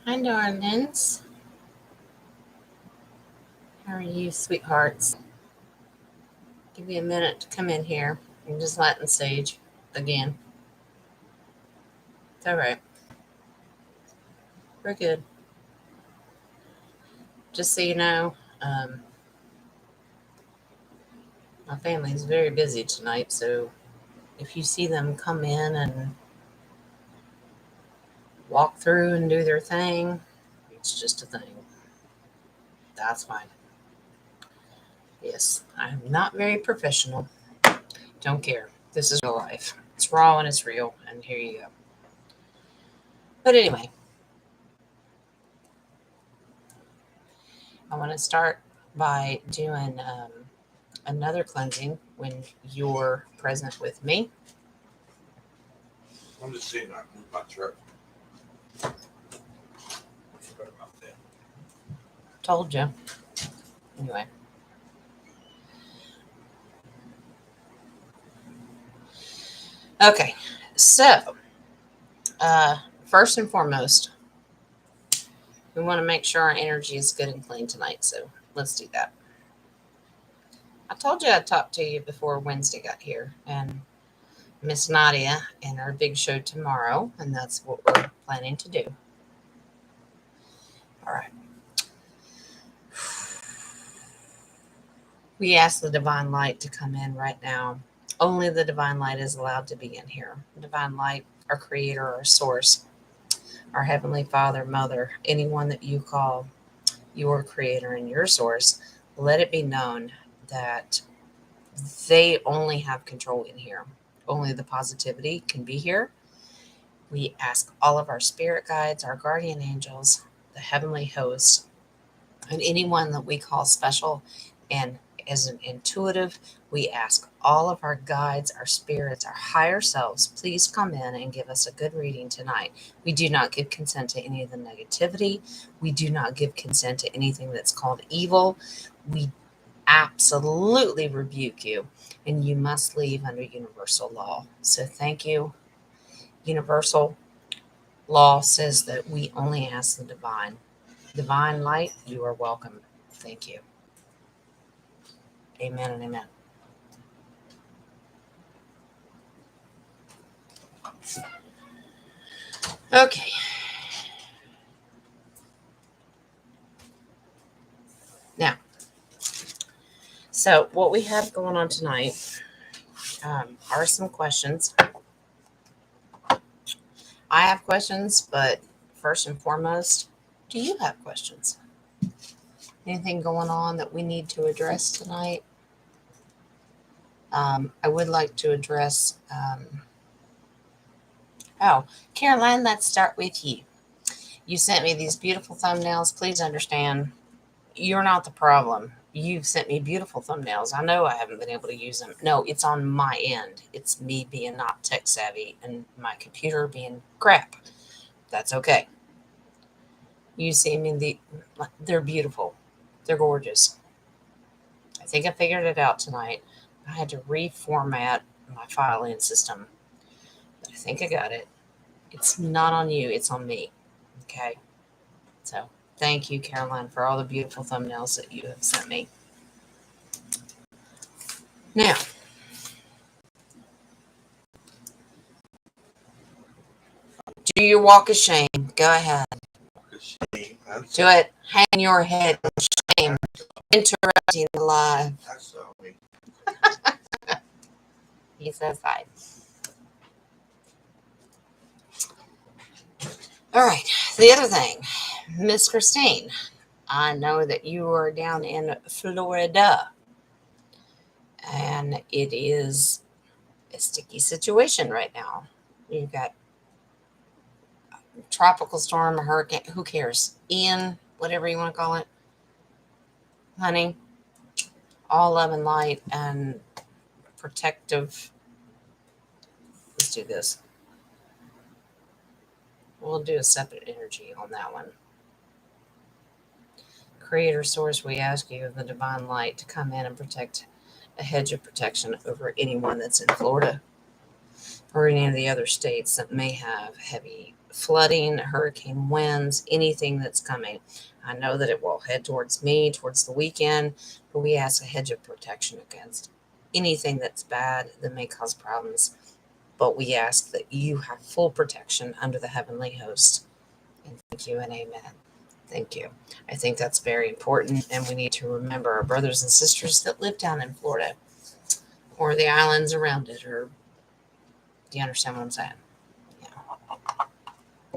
Hi, darlings. How are you, sweethearts? Give me a minute to come in here. I'm just Latin Sage again. It's all right. We're good. Just so you know, my family is very busy tonight, so if you see them come in and walk through and do their thing, it's just a thing. That's fine. Yes, I'm not very professional. Don't care. This is real life. It's raw and it's real, and here you go. But anyway, I want to start by doing another cleansing when you're present with me. I'm just seeing I move my truck. Sorry about that. Told you. Anyway. Okay. So, uh, first and foremost, we want to make sure our energy is good and clean tonight. So, let's do that. I told you I'd talk to you before Wednesday got here, and Miss Nadia and our big show tomorrow, and that's what we're planning to do. All right. We ask the divine light to come in right now. Only the divine light is allowed to be in here. Divine light, our creator, our source, our heavenly father, mother, anyone that you call your creator and your source, let it be known that they only have control in here. Only the positivity can be here. We ask all of our spirit guides, our guardian angels, the heavenly hosts, and anyone that we call special and as an intuitive, we ask all of our guides, our spirits, our higher selves, please come in and give us a good reading tonight. We do not give consent to any of the negativity. We do not give consent to anything that's called evil. We absolutely rebuke you, and you must leave under universal law. So thank you. Universal law says that we only ask the divine light. You are welcome. Thank you. Amen and amen. Okay. Now, so what we have going on tonight are some questions. I have questions, but first and foremost, do you have questions? Anything going on that we need to address tonight? I would like to address. Oh, Caroline, let's start with you. You sent me these beautiful thumbnails. Please understand, you're not the problem. You've sent me beautiful thumbnails. I know I haven't been able to use them. No, it's on my end. It's me being not tech savvy and my computer being crap. That's okay. You see me, they're beautiful. They're gorgeous. I think I figured it out tonight. I had to reformat my filing system, but I think I got it. It's not on you, it's on me. Okay. So thank you, Caroline, for all the beautiful thumbnails that you have sent me. Now, do your walk of shame. Go ahead. Do it. Hang your head in shame. Interrupting the live. He says hi. All right. The other thing, Miss Christine, I know that you are down in Florida, and it is a sticky situation right now. You've got tropical storm, a hurricane, who cares? Ian, whatever you want to call it. Honey, all love and light and protective. Let's do this. We'll do a separate energy on that one. Creator source, we ask you of the divine light to come in and protect a hedge of protection over anyone that's in Florida or any of the other states that may have heavy flooding, hurricane winds, anything that's coming. I know that it will head towards me towards the weekend, but we ask a hedge of protection against anything that's bad that may cause problems. But we ask that you have full protection under the heavenly host. And thank you and amen. Thank you. I think that's very important. And we need to remember our brothers and sisters that live down in Florida or the islands around it. Or do you understand what I'm saying?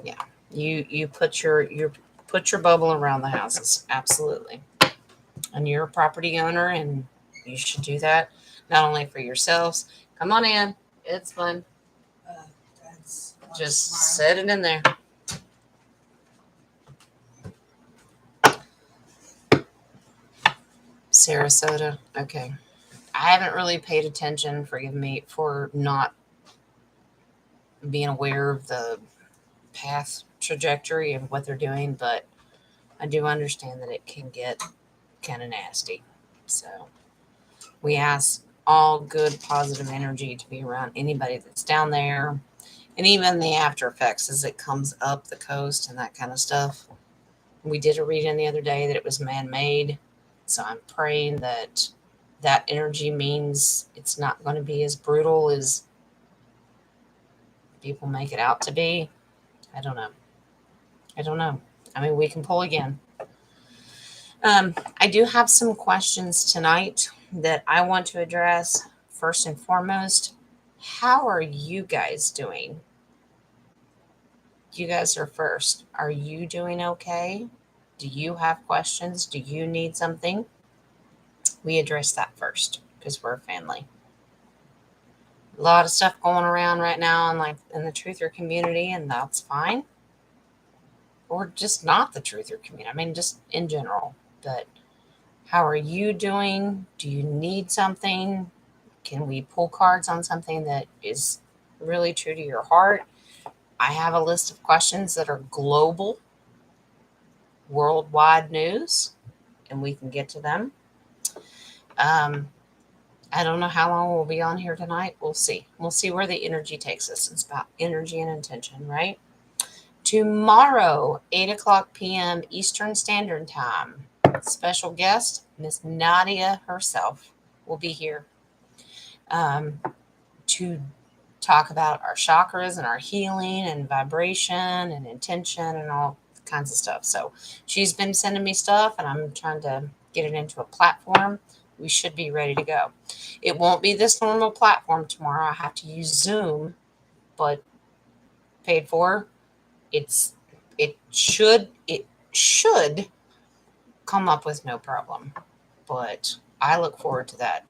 Yeah. You put your bubble around the houses. Absolutely. And you're a property owner and you should do that not only for yourselves. Come on in. It's fun. Just set it in there. Sarasota. Okay. I haven't really paid attention, forgive me, for not being aware of the path trajectory of what they're doing, but I do understand that it can get kind of nasty. So we ask all good positive energy to be around anybody that's down there, and even the after effects as it comes up the coast and that kind of stuff. We did a reading the other day that it was man-made, so I'm praying that that energy means it's not going to be as brutal as people make it out to be. I don't know. I mean, we can pull again. I do have some questions tonight that I want to address. First and foremost, how are you guys doing? You guys are first. Are you doing okay? Do you have questions? Do you need something? We address that first because we're a family. A lot of stuff going around right now in the truther community, and that's fine. Or just not the truther community. I mean, just in general. But how are you doing? Do you need something? Can we pull cards on something that is really true to your heart? I have a list of questions that are global, worldwide news, and we can get to them. I don't know how long we'll be on here tonight. We'll see. We'll see where the energy takes us. It's about energy and intention, right? Tomorrow, 8 o'clock p.m. Eastern Standard Time, special guest, Miss Nadia herself, will be here to talk about our chakras and our healing and vibration and intention and all kinds of stuff. So she's been sending me stuff, and I'm trying to get it into a platform. We should be ready to go. It won't be this normal platform tomorrow. I have to use Zoom, but paid for. It should come up with no problem. But I look forward to that.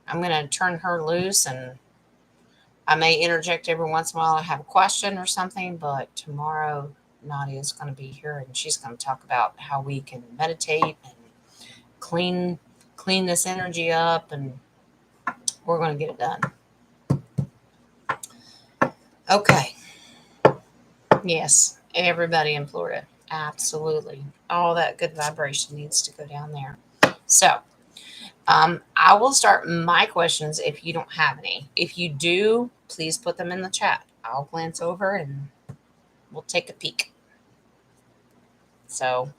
I'm going to turn her loose, and I may interject every once in a while. I have a question or something, but tomorrow Nadia is going to be here, and she's going to talk about how we can meditate and clean this energy up, and we're going to get it done. Okay. Yes, everybody in Florida. Absolutely. All that good vibration needs to go down there. So, I will start my questions if you don't have any. If you do, please put them in the chat. I'll glance over and we'll take a peek. So,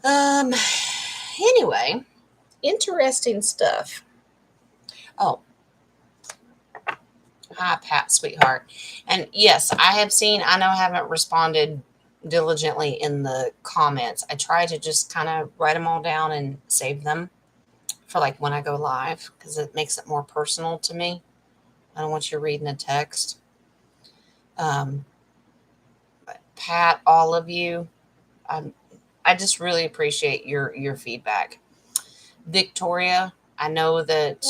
anyway, interesting stuff. Oh, hi, Pat, sweetheart. And yes, I know I haven't responded diligently in the comments. I try to just kind of write them all down and save them for like when I go live because it makes it more personal to me. I don't want you reading a text. Pat, all of you, I just really appreciate your feedback. Victoria, I know that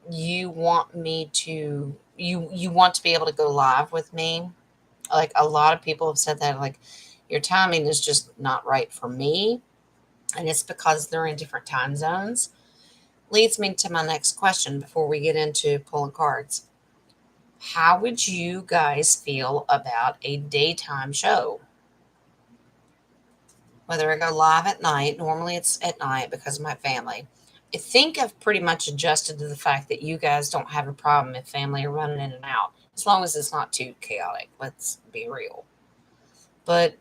you want me to you want to be able to go live with me. Like a lot of people have said that, like, your timing is just not right for me, and it's because they're in different time zones. Leads me to my next question before we get into pulling cards. How would you guys feel about a daytime show? Whether I go live at night, normally it's at night because of my family. I think I've pretty much adjusted to the fact that you guys don't have a problem if family are running in and out. as long as it's not too chaotic. Let's be real. But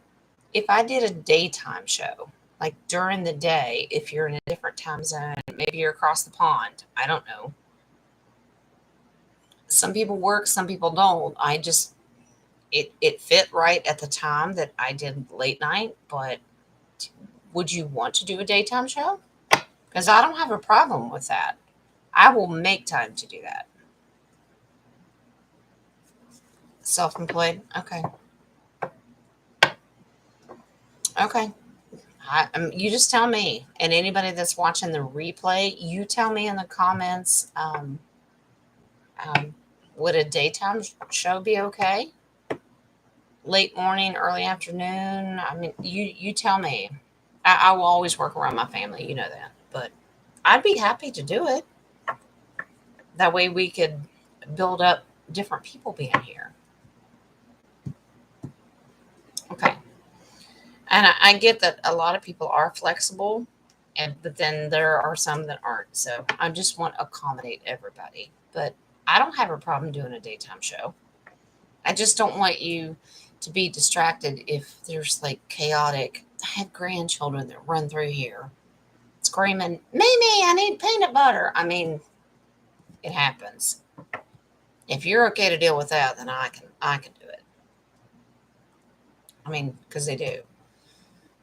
if I did a daytime show, like during the day, if you're in a different time zone, maybe you're across the pond, I don't know. Some people work, some people don't. It fit right at the time that I did late night, but would you want to do a daytime show? Because I don't have a problem with that. I will make time to do that. Self employed? Okay. Okay. You just tell me. And anybody that's watching the replay, you tell me in the comments, um, would a daytime show be okay? Late morning, early afternoon? I mean, you tell me. I will always work around my family. You know that. But I'd be happy to do it. That way we could build up different people being here. Okay. And I get that a lot of people are flexible, but then there are some that aren't. So I just want to accommodate everybody. But I don't have a problem doing a daytime show. I just don't want you to be distracted if there's like chaotic. I have grandchildren that run through here screaming, Mimi, I need peanut butter. I mean, it happens. If you're okay to deal with that, then I can do it. I mean, because they do.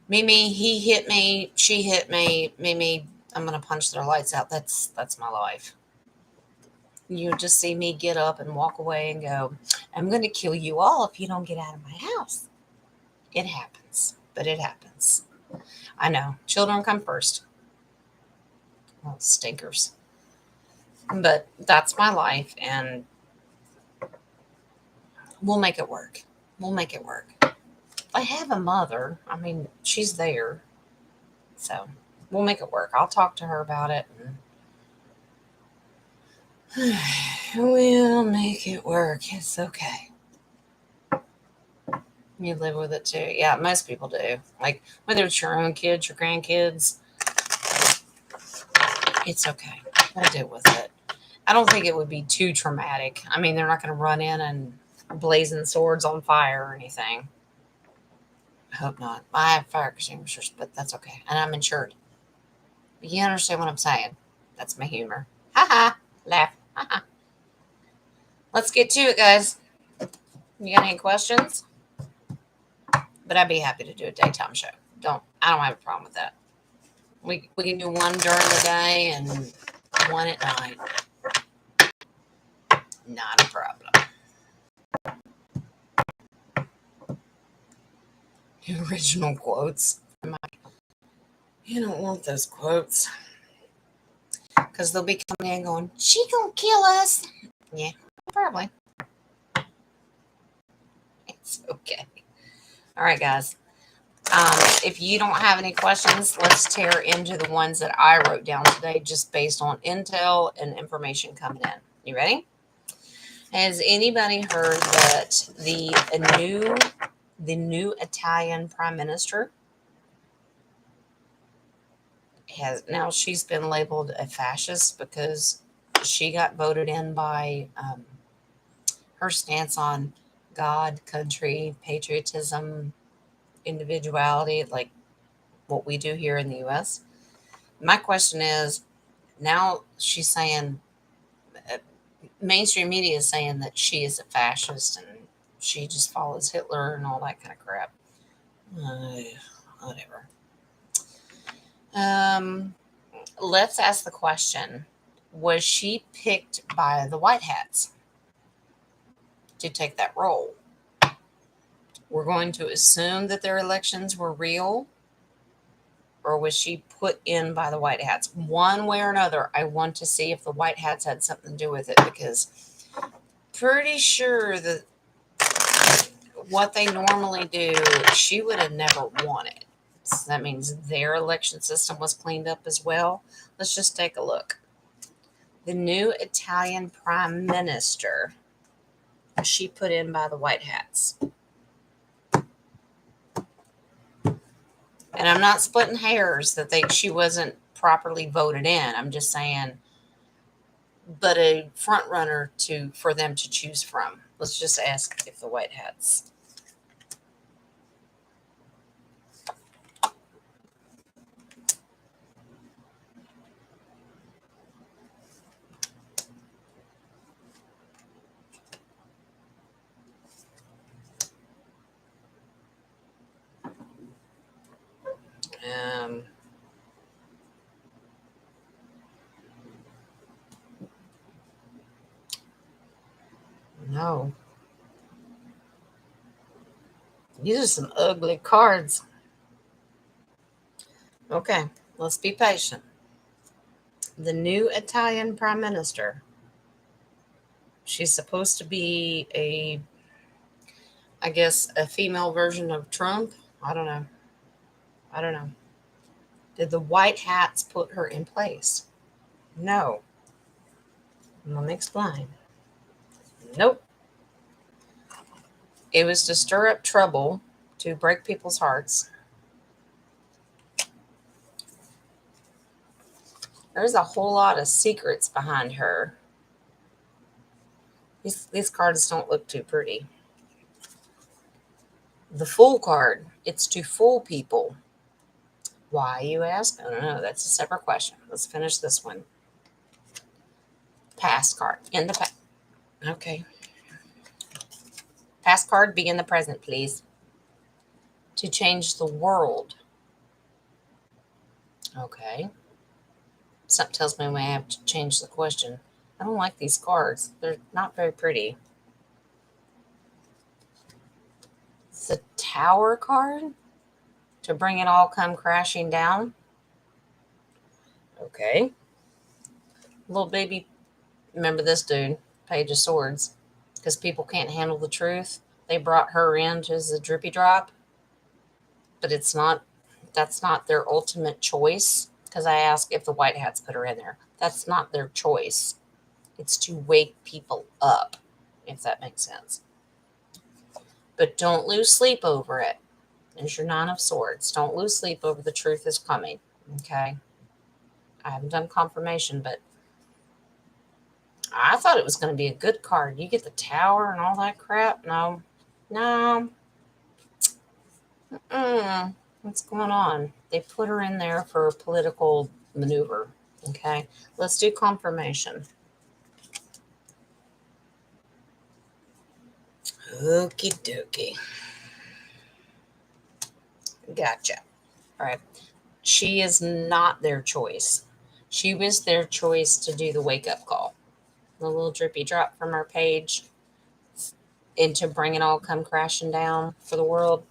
Mimi, he hit me, she hit me, Mimi, I'm gonna punch their lights out. That's my life. You just see me get up and walk away and go, I'm gonna kill you all if you don't get out of my house. It happens, but it happens. I know. Children come first. Well, stinkers. But that's my life, and we'll make it work. We'll make it work. I have a mother. I mean, she's there. So we'll make it work. I'll talk to her about it. And we'll make it work. It's okay. You live with it too. Yeah, most people do. Like, whether it's your own kids, your grandkids, it's okay. We'll deal with it. I don't think it would be too traumatic. I mean, they're not going to run in and blazing swords on fire or anything. I hope not. I have fire extinguishers, but that's okay. And I'm insured. But you understand what I'm saying? That's my humor. Ha ha. Laugh. Ha ha. Let's get to it, guys. You got any questions? But I'd be happy to do a daytime show. I don't have a problem with that. We can do one during the day and one at night. Not a problem. The original quotes. You don't want those quotes. Because they'll be coming in going, she gonna kill us. Yeah, probably. It's okay. All right, guys. If you don't have any questions, let's tear into the ones that I wrote down today just based on intel and information coming in. You ready? Has anybody heard that the new Italian prime minister she's been labeled a fascist because she got voted in by her stance on God, country, patriotism, individuality, like what we do here in the US. My question is, now she's saying, mainstream media is saying that she is a fascist and she just follows Hitler and all that kind of crap. Whatever. Let's ask the question, was she picked by the White Hats to take that role? We're going to assume that their elections were real, or was she put in by the White Hats? One way or another, I want to see if the White Hats had something to do with it, because pretty sure that what they normally do, she would have never won it. So that means their election system was cleaned up as well. Let's just take a look. The new Italian prime minister, she put in by the White Hats. And I'm not splitting hairs that she wasn't properly voted in. I'm just saying, but a front runner for them to choose from. Let's just ask if the white hats. Um, no. These are some ugly cards. Okay, let's be patient. The new Italian prime minister. She's supposed to be I guess, a female version of Trump. I don't know. I don't know. Did the white hats put her in place? No. Let me explain. Nope. It was to stir up trouble, to break people's hearts. There's a whole lot of secrets behind her. These cards don't look too pretty. The Fool card, it's to fool people. Why, you ask? I don't know. That's a separate question. Let's finish this one. Past card. In the past. Okay. Past card, be in the present, please. To change the world. Okay. Something tells me I have to change the question. I don't like these cards. They're not very pretty. The Tower card? To bring it all come crashing down? Okay. Little baby, remember this dude, Page of Swords, because people can't handle the truth. They brought her in as a drippy drop, but that's not their ultimate choice. Because I asked if the white hats put her in there. That's not their choice. It's to wake people up, if that makes sense. But don't lose sleep over it. There's your Nine of Swords. Don't lose sleep over the truth is coming. Okay. I haven't done confirmation, but I thought it was going to be a good card. You get the Tower and all that crap. No. What's going on? They put her in there for a political maneuver. Okay. Let's do confirmation. Okie dokie. Gotcha. All right. She is not their choice. She was their choice to do the wake up call. The little drippy drop from our page into bring it all come crashing down for the world.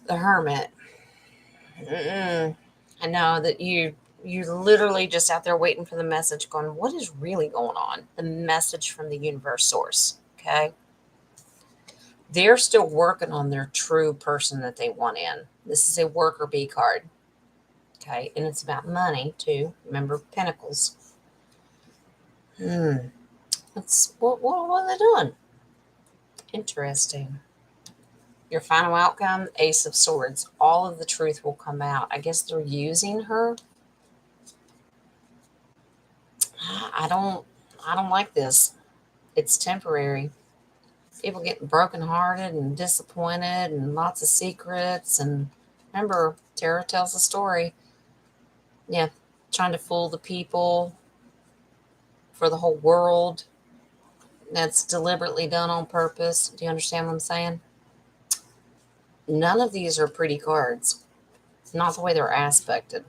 The Hermit. I know that you're literally just out there waiting for the message going, what is really going on? The message from the universe source. Okay. They're still working on their true person that they want in. This is a worker bee card. Okay. And it's about money too. Remember Pentacles. What are they doing? Interesting. Your final outcome, Ace of Swords. All of the truth will come out. I guess they're using her. I don't like this. It's temporary. People getting brokenhearted and disappointed and lots of secrets. And remember, Tarot tells a story. Yeah, trying to fool the people for the whole world. That's deliberately done on purpose. Do you understand what I'm saying? None of these are pretty cards. Not the way they're aspected.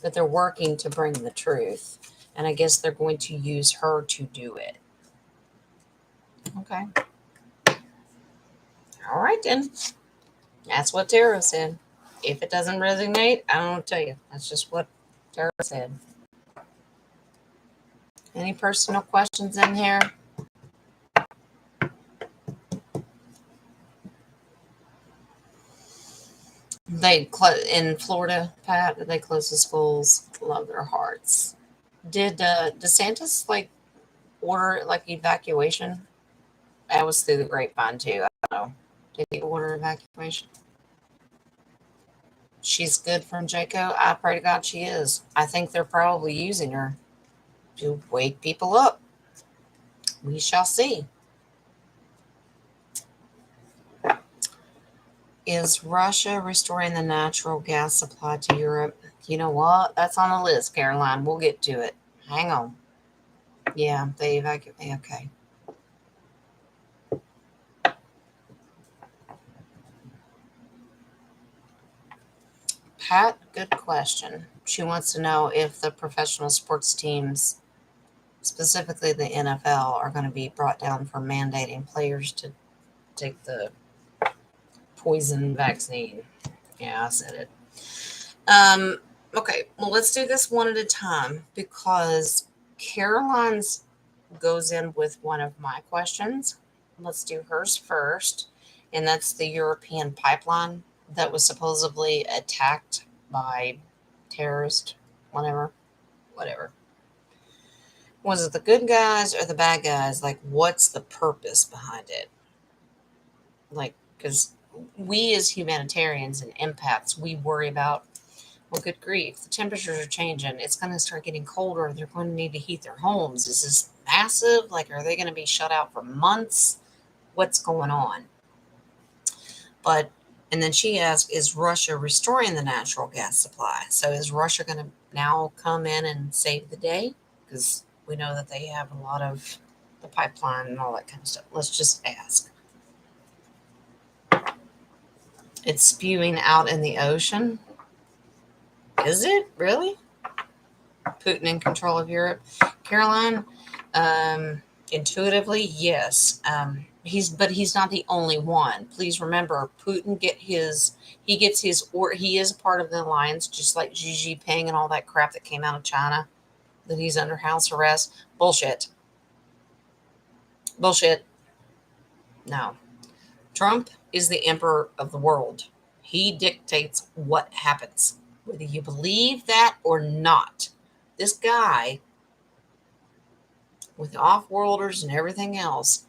But they're working to bring the truth. And I guess they're going to use her to do it. Okay. All right, then. That's what Tarot said. If it doesn't resonate, I don't tell you. That's just what Tarot said. Any personal questions in here? In Florida, Pat, they close the schools. Love their hearts. Did DeSantis order evacuation? That was through the grapevine too. I don't know. Did he order evacuation? She's good from Jaco. I pray to God she is. I think they're probably using her to wake people up. We shall see. Is Russia restoring the natural gas supply to Europe? You know what? That's on the list, Caroline. We'll get to it. Hang on. Yeah, they evacuate. Okay. Pat, good question. She wants to know if the professional sports teams, specifically the NFL, are going to be brought down for mandating players to take the poison vaccine. Yeah, I said it. Okay, well, let's do this one at a time because Caroline's goes in with one of my questions. Let's do hers first, and that's the European pipeline that was supposedly attacked by terrorists, whatever. Was it the good guys or the bad guys? Like, what's the purpose behind it? Like, because we as humanitarians and empaths, we worry about, well, good grief, the temperatures are changing. It's going to start getting colder. They're going to need to heat their homes. Is this massive? Like, are they going to be shut out for months? What's going on? But, and then she asked, is Russia restoring the natural gas supply? So is Russia going to now come in and save the day? Because we know that they have a lot of the pipeline and all that kind of stuff. Let's just ask. It's spewing out in the ocean. Is it really? Putin in control of Europe? Caroline, intuitively, yes. He's not the only one. Please remember, Putin he is a part of the alliance, just like Xi Jinping and all that crap that came out of China, that he's under house arrest. Bullshit. No. Trump is the emperor of the world. He dictates what happens, whether you believe that or not. This guy, with off-worlders and everything else,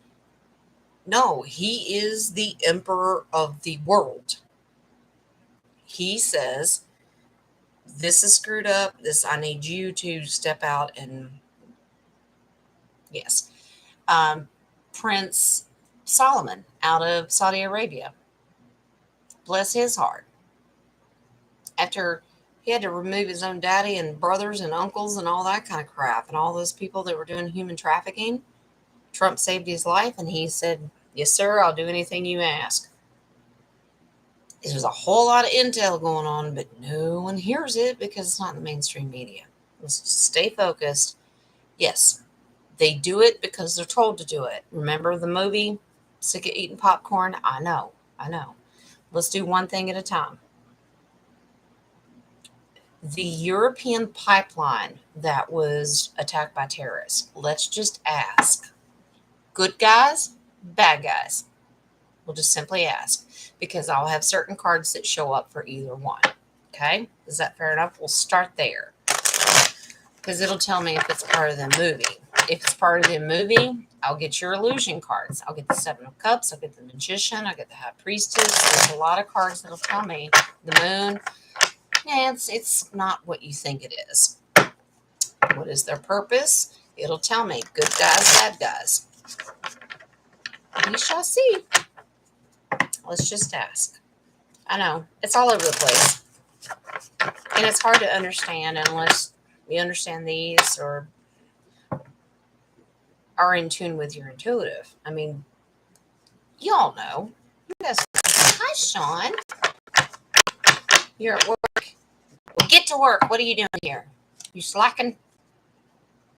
no, he is the emperor of the world. He says, this is screwed up. I need you to step out and, yes. Prince Solomon out of Saudi Arabia, bless his heart. After he had to remove his own daddy and brothers and uncles and all that kind of crap and all those people that were doing human trafficking, Trump saved his life and he said, yes, sir, I'll do anything you ask. There's a whole lot of intel going on, but no one hears it because it's not in the mainstream media. Let's just stay focused. Yes, they do it because they're told to do it. Remember the movie, Sick of Eating Popcorn? I know. Let's do one thing at a time. The European pipeline that was attacked by terrorists, let's just ask, good guys, bad guys? We'll just simply ask, because I'll have certain cards that show up for either one. Okay? Is that fair enough? We'll start there, because it'll tell me if it's part of the movie. If it's part of the movie, I'll get your illusion cards. I'll get the Seven of Cups. I'll get the Magician. I'll get the High Priestess. There's a lot of cards that'll tell me the Moon. Yeah, it's not what you think it is. What is their purpose? It'll tell me good guys, bad guys. We shall see. Let's just ask. I know it's all over the place, and it's hard to understand unless you understand these or are in tune with your intuitive. I mean, you all know. Hi, Sean. You're at work. Well, get to work. What are you doing here? You slacking?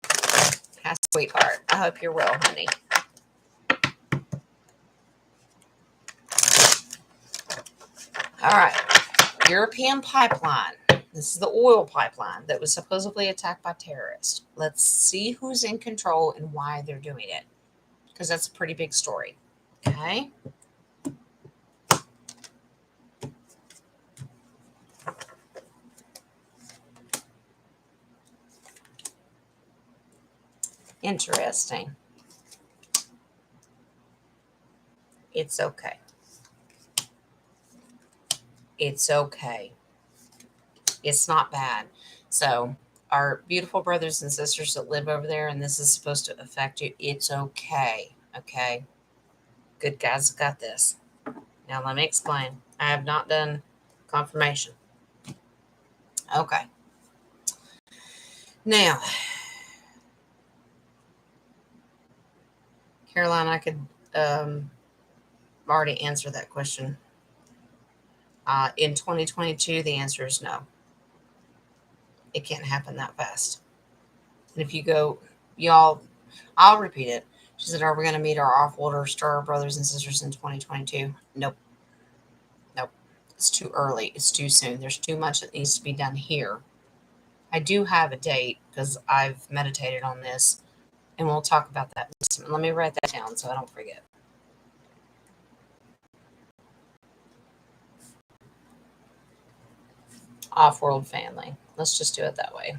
Hi, sweetheart. I hope you're well, honey. All right. European pipeline. This is the oil pipeline that was supposedly attacked by terrorists. Let's see who's in control and why they're doing it, because that's a pretty big story. Okay. Interesting. It's okay. It's okay. It's not bad. So, our beautiful brothers and sisters that live over there, and this is supposed to affect you, it's okay. Okay. Good guys got this. Now let me explain. I have not done confirmation. Okay. Now, Caroline, I could already answer that question. In 2022, the answer is no. It can't happen that fast. And if you go, y'all, I'll repeat it. She said, "Are we going to meet our off-worlder star brothers and sisters in 2022?" Nope. Nope. It's too early. It's too soon. There's too much that needs to be done here. I do have a date because I've meditated on this, and we'll talk about that. Let me write that down so I don't forget. Off-world family. Let's just do it that way.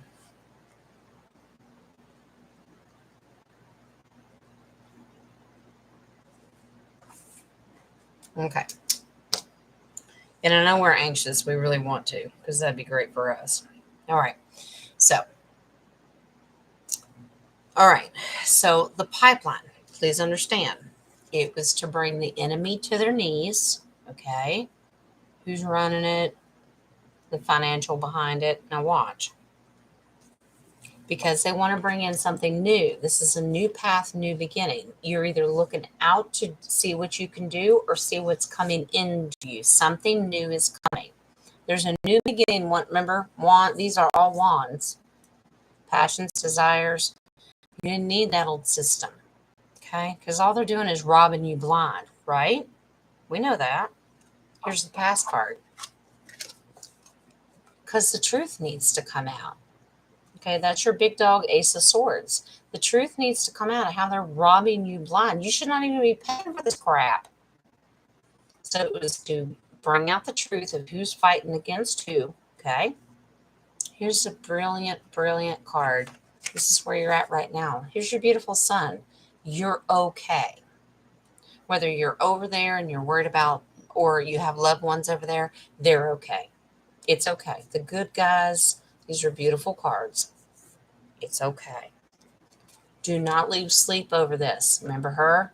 Okay. And I know we're anxious. We really want to because that'd be great for us. All right. So, the pipeline, please understand, it was to bring the enemy to their knees. Okay. Who's running it? The financial behind it. Now, watch. Because they want to bring in something new. This is a new path, new beginning. You're either looking out to see what you can do or see what's coming into you. Something new is coming. There's a new beginning. Remember, these are all wands. Passions, desires. You didn't need that old system. Okay? Because all they're doing is robbing you blind, right? We know that. Here's the past card. Because the truth needs to come out. Okay, that's your big dog, Ace of Swords. The truth needs to come out of how they're robbing you blind. You should not even be paying for this crap. So it was to bring out the truth of who's fighting against who. Okay. Here's a brilliant, brilliant card. This is where you're at right now. Here's your beautiful sun. You're okay. Whether you're over there and you're worried about, or you have loved ones over there, they're okay. It's okay. The good guys, these are beautiful cards. It's okay. Do not lose sleep over this. Remember her?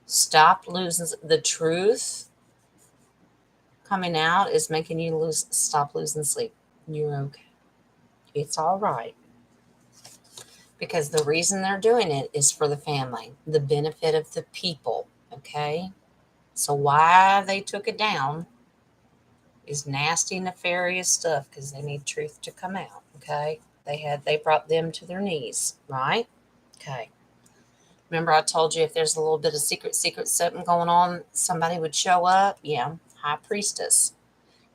Stop losing the truth. Coming out is making you stop losing sleep. You're okay. It's all right. Because the reason they're doing it is for the family, the benefit of the people. Okay? So why they took it down is nasty, nefarious stuff because they need truth to come out. Okay? They brought them to their knees, right? Okay. Remember I told you if there's a little bit of secret something going on, somebody would show up? Yeah, High Priestess.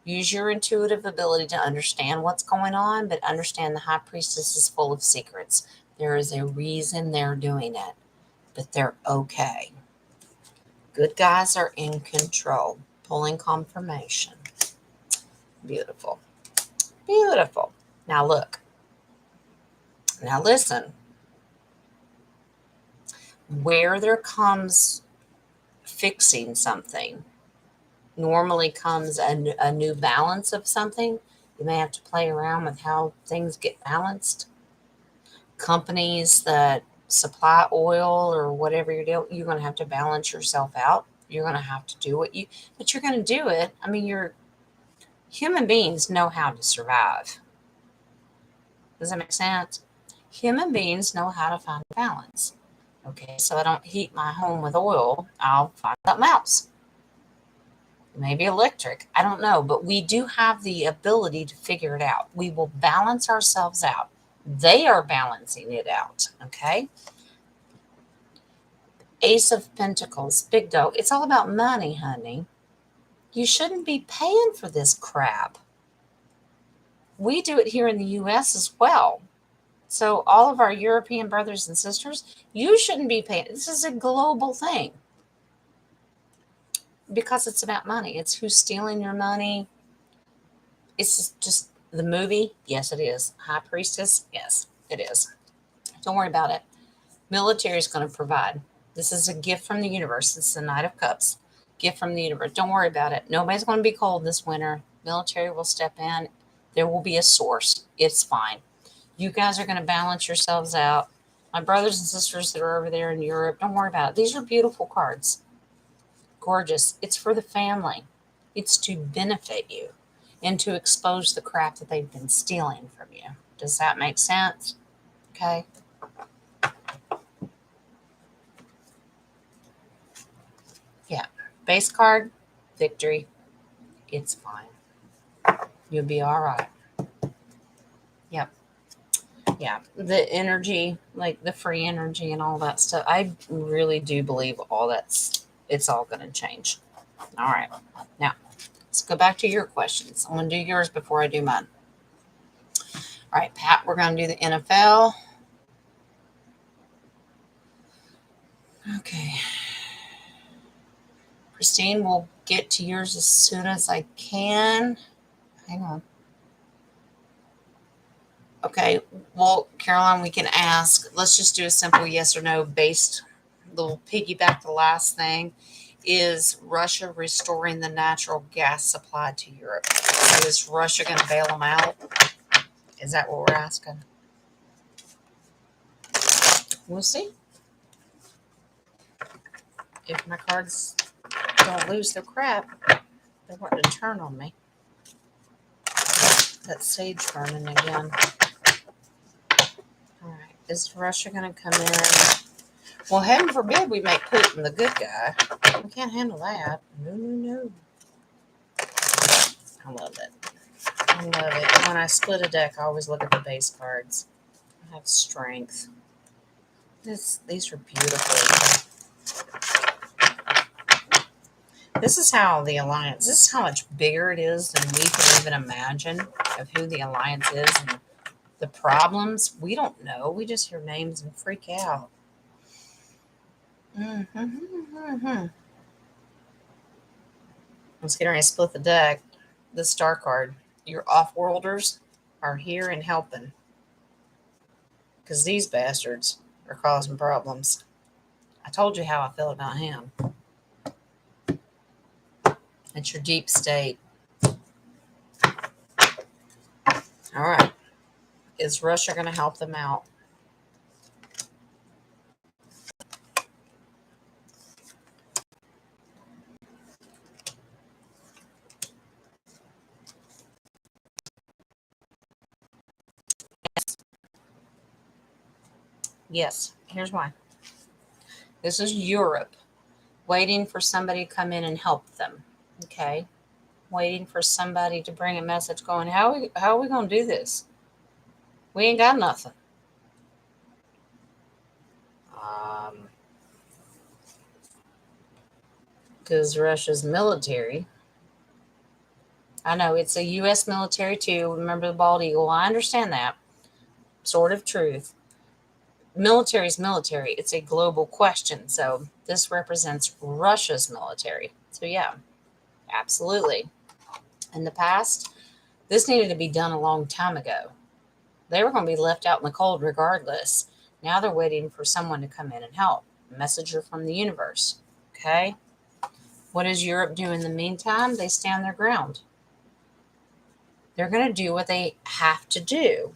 Use your intuitive ability to understand what's going on, but understand the High Priestess is full of secrets. There is a reason they're doing it, but they're okay. Good guys are in control. Pulling confirmation. Beautiful. Beautiful. Now look. Now listen. Where there comes fixing something, normally comes a new balance of something. You may have to play around with how things get balanced. Companies that supply oil or whatever you're doing, you're going to have to balance yourself out. You're going to have to do but you're going to do it. I mean, human beings know how to survive. Does that make sense? Human beings know how to find balance. Okay, so I don't heat my home with oil. I'll find something else. Maybe electric. I don't know. But we do have the ability to figure it out. We will balance ourselves out. They are balancing it out. Okay. Ace of Pentacles, big dog. It's all about money, honey. You shouldn't be paying for this crap. We do it here in the U.S. as well. So all of our European brothers and sisters, you shouldn't be paying. This is a global thing. Because it's about money. It's who's stealing your money. It's just the movie. Yes, it is. High Priestess. Yes, it is. Don't worry about it. Military is going to provide. This is a gift from the universe. It's the Knight of Cups. Gift from the universe. Don't worry about it. Nobody's going to be cold this winter. Military will step in. There will be a source. It's fine. You guys are going to balance yourselves out. My brothers and sisters that are over there in Europe, don't worry about it. These are beautiful cards. gorgeous. It's for the family. It's to benefit you and to expose the crap that they've been stealing from you. Does that make sense? Okay. Yeah. Base card, victory. It's fine. You'll be all right. Yep. Yeah. The energy, like the free energy and all that stuff, I really do believe it's all going to change. All right. Now, let's go back to your questions. I'm going to do yours before I do mine. All right, Pat, we're going to do the NFL. Okay. Christine, we'll get to yours as soon as I can. Hang on. Okay. Well, Caroline, we can ask. Let's just do a simple yes or no based. We'll piggyback the last thing. Is Russia restoring the natural gas supply to Europe? So is Russia going to bail them out? Is that what we're asking? We'll see. If my cards don't lose their crap, they want to turn on me. That sage burning again. All right. Is Russia going to come in? Well, heaven forbid we make Putin the good guy. We can't handle that. No. I love it. I love it. When I split a deck, I always look at the base cards. I have strength. These are beautiful. This is how the alliance, this is how much bigger it is than we can even imagine of who the alliance is and the problems. We don't know. We just hear names and freak out. Let's get ready to split the deck. The star card. Your off-worlders are here and helping. Because these bastards are causing problems. I told you how I feel about him. It's your deep state. All right. Is Russia going to help them out? Yes. Here's why. This is Europe waiting for somebody to come in and help them. Okay. Waiting for somebody to bring a message going, how are we going to do this? We ain't got nothing. Because Russia's military, I know it's a U.S. military too. Remember the bald eagle. I understand that. Sort of truth. Military is military. It's a global question. So this represents Russia's military. So yeah, absolutely. In the past, this needed to be done a long time ago. They were going to be left out in the cold regardless. Now they're waiting for someone to come in and help. A messenger from the universe. Okay. What does Europe do in the meantime? They stand their ground. They're going to do what they have to do.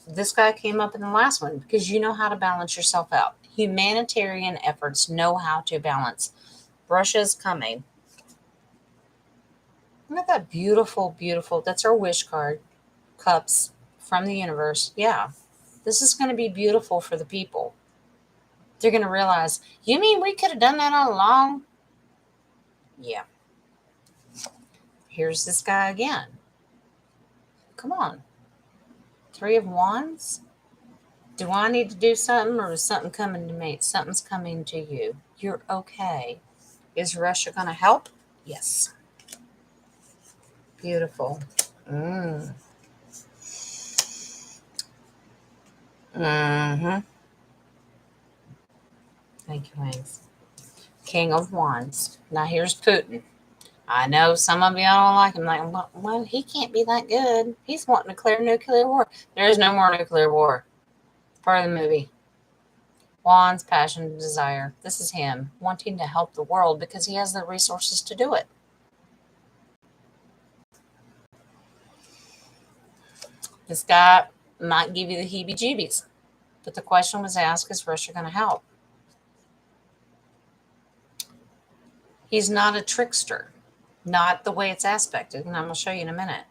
This guy came up in the last one because you know how to balance yourself out. Humanitarian efforts know how to balance. Russia's coming. Look at that beautiful, beautiful. That's our wish card. Cups from the universe. Yeah. This is going to be beautiful for the people. They're going to realize, you mean we could have done that all along? Yeah. Here's this guy again. Come on. 3 of Wands. Do I need to do something or is something coming to me? Something's coming to you. You're okay. Is Russia going to help? Yes. Beautiful. Mm-hmm. Thank you, Wings. King of Wands. Now here's Putin. I know some of y'all don't like him. Like, well, he can't be that good. He's wanting to declare nuclear war. There is no more nuclear war. Part of the movie. Wands, passion, desire. This is him wanting to help the world because he has the resources to do it. This guy might give you the heebie-jeebies. But the question was asked, is Russia going to help? He's not a trickster, not the way it's aspected, and I'm going to show you in a minute.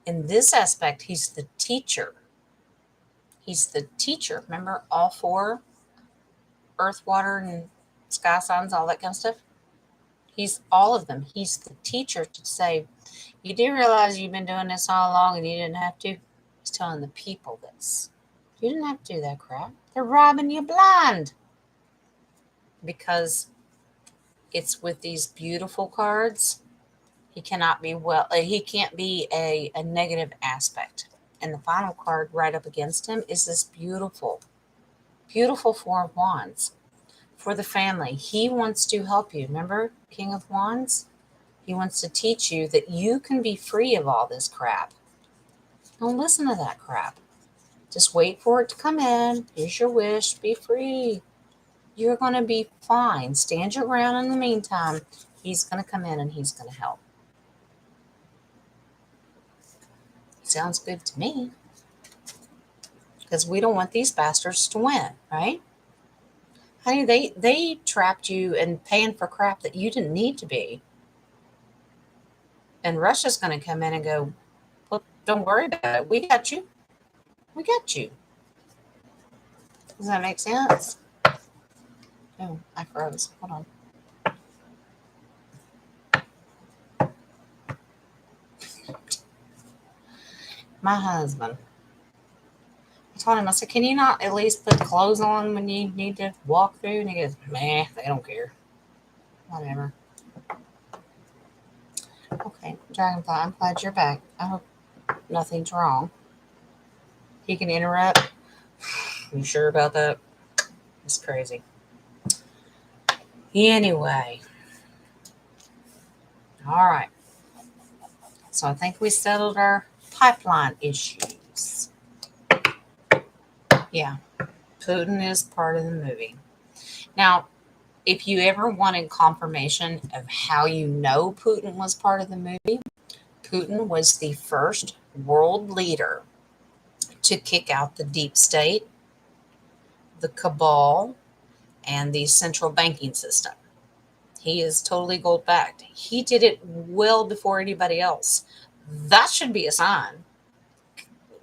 In this aspect, he's the teacher. He's the teacher. Remember all four? Earth, water, and sky signs, all that kind of stuff? He's all of them. He's the teacher to say, you do realize you've been doing this all along and you didn't have to? He's telling the people this. You didn't have to do that crap. They're robbing you blind. Because it's with these beautiful cards, he can't be a negative aspect. And the final card right up against him is this beautiful, beautiful Four of Wands for the family. He wants to help you. Remember, King of Wands? He wants to teach you that you can be free of all this crap. Don't listen to that crap. Just wait for it to come in. Here's your wish. Be free. You're going to be fine. Stand your ground in the meantime. He's going to come in and he's going to help. Sounds good to me. Because we don't want these bastards to win, right? Honey, they trapped you in paying for crap that you didn't need to be. And Russia's going to come in and go, well, don't worry about it. We got you. We got you. Does that make sense? Oh, I froze. Hold on. My husband. I told him, I said, can you not at least put clothes on when you need to walk through? And he goes, meh, they don't care. Whatever. Okay, Dragonfly, I'm glad you're back. I hope nothing's wrong. He can interrupt. You sure about that? It's crazy. Anyway. All right. So I think we settled our pipeline issues. Yeah. Putin is part of the movie. Now, if you ever wanted confirmation of how you know Putin was part of the movie, Putin was the first world leader to kick out the deep state, the cabal, and the central banking system. He is totally gold backed. He did it well before anybody else. That should be a sign.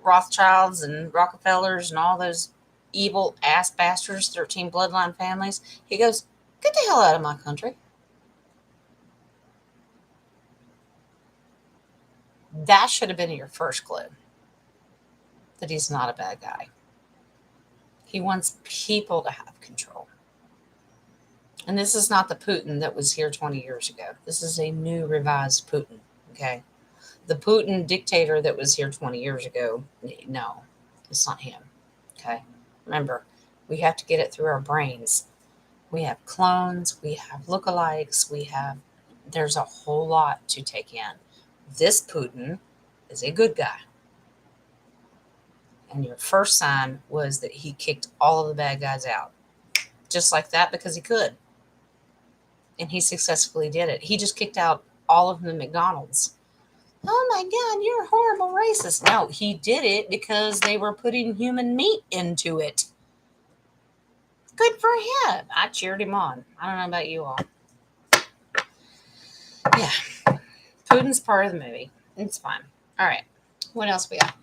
Rothschilds and Rockefellers and all those evil ass bastards, 13 bloodline families. He goes, get the hell out of my country. That should have been your first clue that he's not a bad guy. He wants people to have control. And this is not the Putin that was here 20 years ago. This is a new revised Putin, okay? The Putin dictator that was here 20 years ago, no, it's not him, okay? Remember, we have to get it through our brains. We have clones, we have lookalikes, there's a whole lot to take in. This Putin is a good guy. And your first sign was that he kicked all of the bad guys out. Just like that, because he could. And he successfully did it. He just kicked out all of the McDonald's. Oh my God, you're a horrible racist. No, he did it because they were putting human meat into it. Good for him. I cheered him on. I don't know about you all. Yeah. Putin's part of the movie. It's fine. All right. What else we got?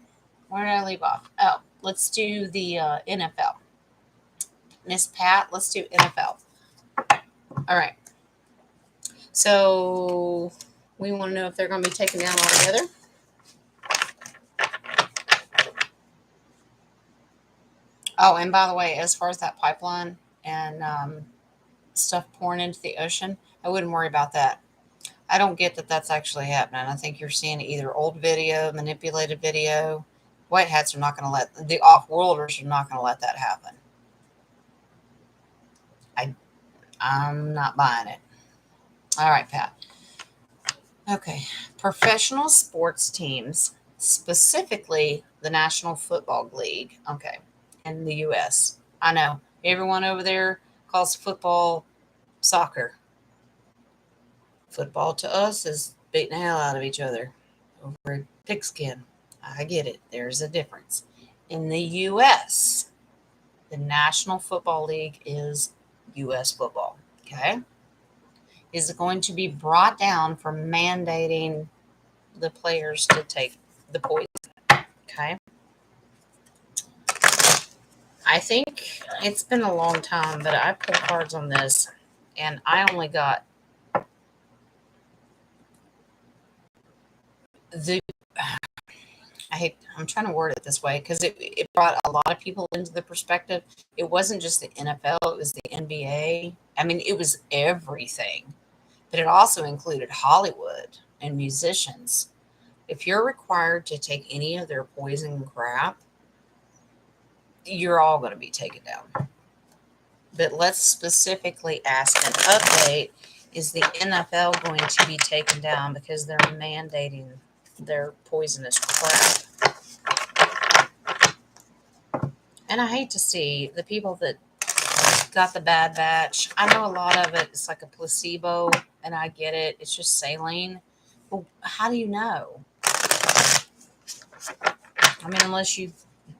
Where did I leave off? Oh, let's do the NFL. Miss Pat, let's do NFL. All right. So we want to know if they're going to be taken down altogether. Oh, and by the way, as far as that pipeline and stuff pouring into the ocean, I wouldn't worry about that. I don't get that that's actually happening. I think you're seeing either old video, manipulated video. White hats are not going to let, the off-worlders are not going to let that happen. I'm not buying it. All right, Pat. Okay. Professional sports teams, specifically the National Football League, okay, in the U.S. I know everyone over there calls football soccer. Football to us is beating the hell out of each other over a pigskin. I get it. There's a difference. In the U.S., the National Football League is U.S. football, okay? is going to be brought down for mandating the players to take the poison. Okay. I think it's been a long time, but I pulled cards on this and I only got the I'm trying to word it this way because it brought a lot of people into the perspective. It wasn't just the NFL, it was the NBA. I mean, it was everything, but it also included Hollywood and musicians. If you're required to take any of their poison crap, you're all going to be taken down. But let's specifically ask an update. Is the NFL going to be taken down because they're mandating their poisonous crap? And I hate to see the people that got the bad batch. I know a lot of it is like a placebo, and I get it. It's just saline. But how do you know? I mean, unless you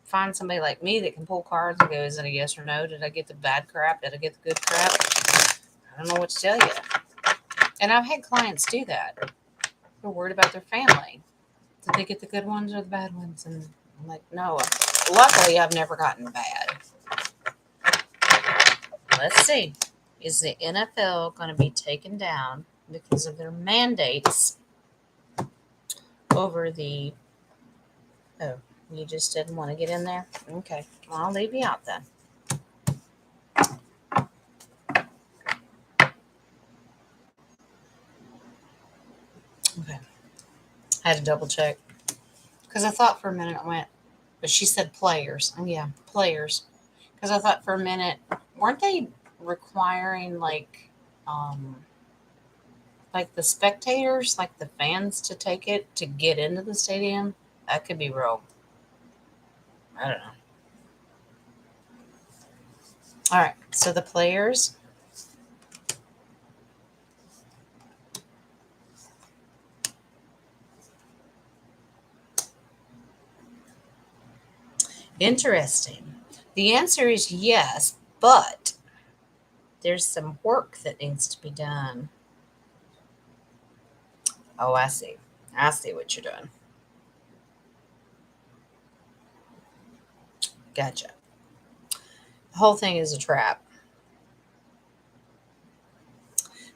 find somebody like me that can pull cards and go, is it a yes or no? Did I get the bad crap? Did I get the good crap? I don't know what to tell you. And I've had clients do that. They're worried about their family. Did they get the good ones or the bad ones? And I'm like, no. Luckily, I've never gotten bad. Let's see. Is the NFL going to be taken down because of their mandates over the... Oh, you just didn't want to get in there? Okay. Well, I'll leave you out then. Okay. I had to double check. Because I thought for a minute, I went, but she said players. Oh, yeah, players. Because I thought for a minute, weren't they requiring like the spectators, like the fans, to take it to get into the stadium? That could be wrong. I don't know. All right, so the players. Interesting. The answer is yes, but there's some work that needs to be done. Oh, I see. I see what you're doing. Gotcha. The whole thing is a trap.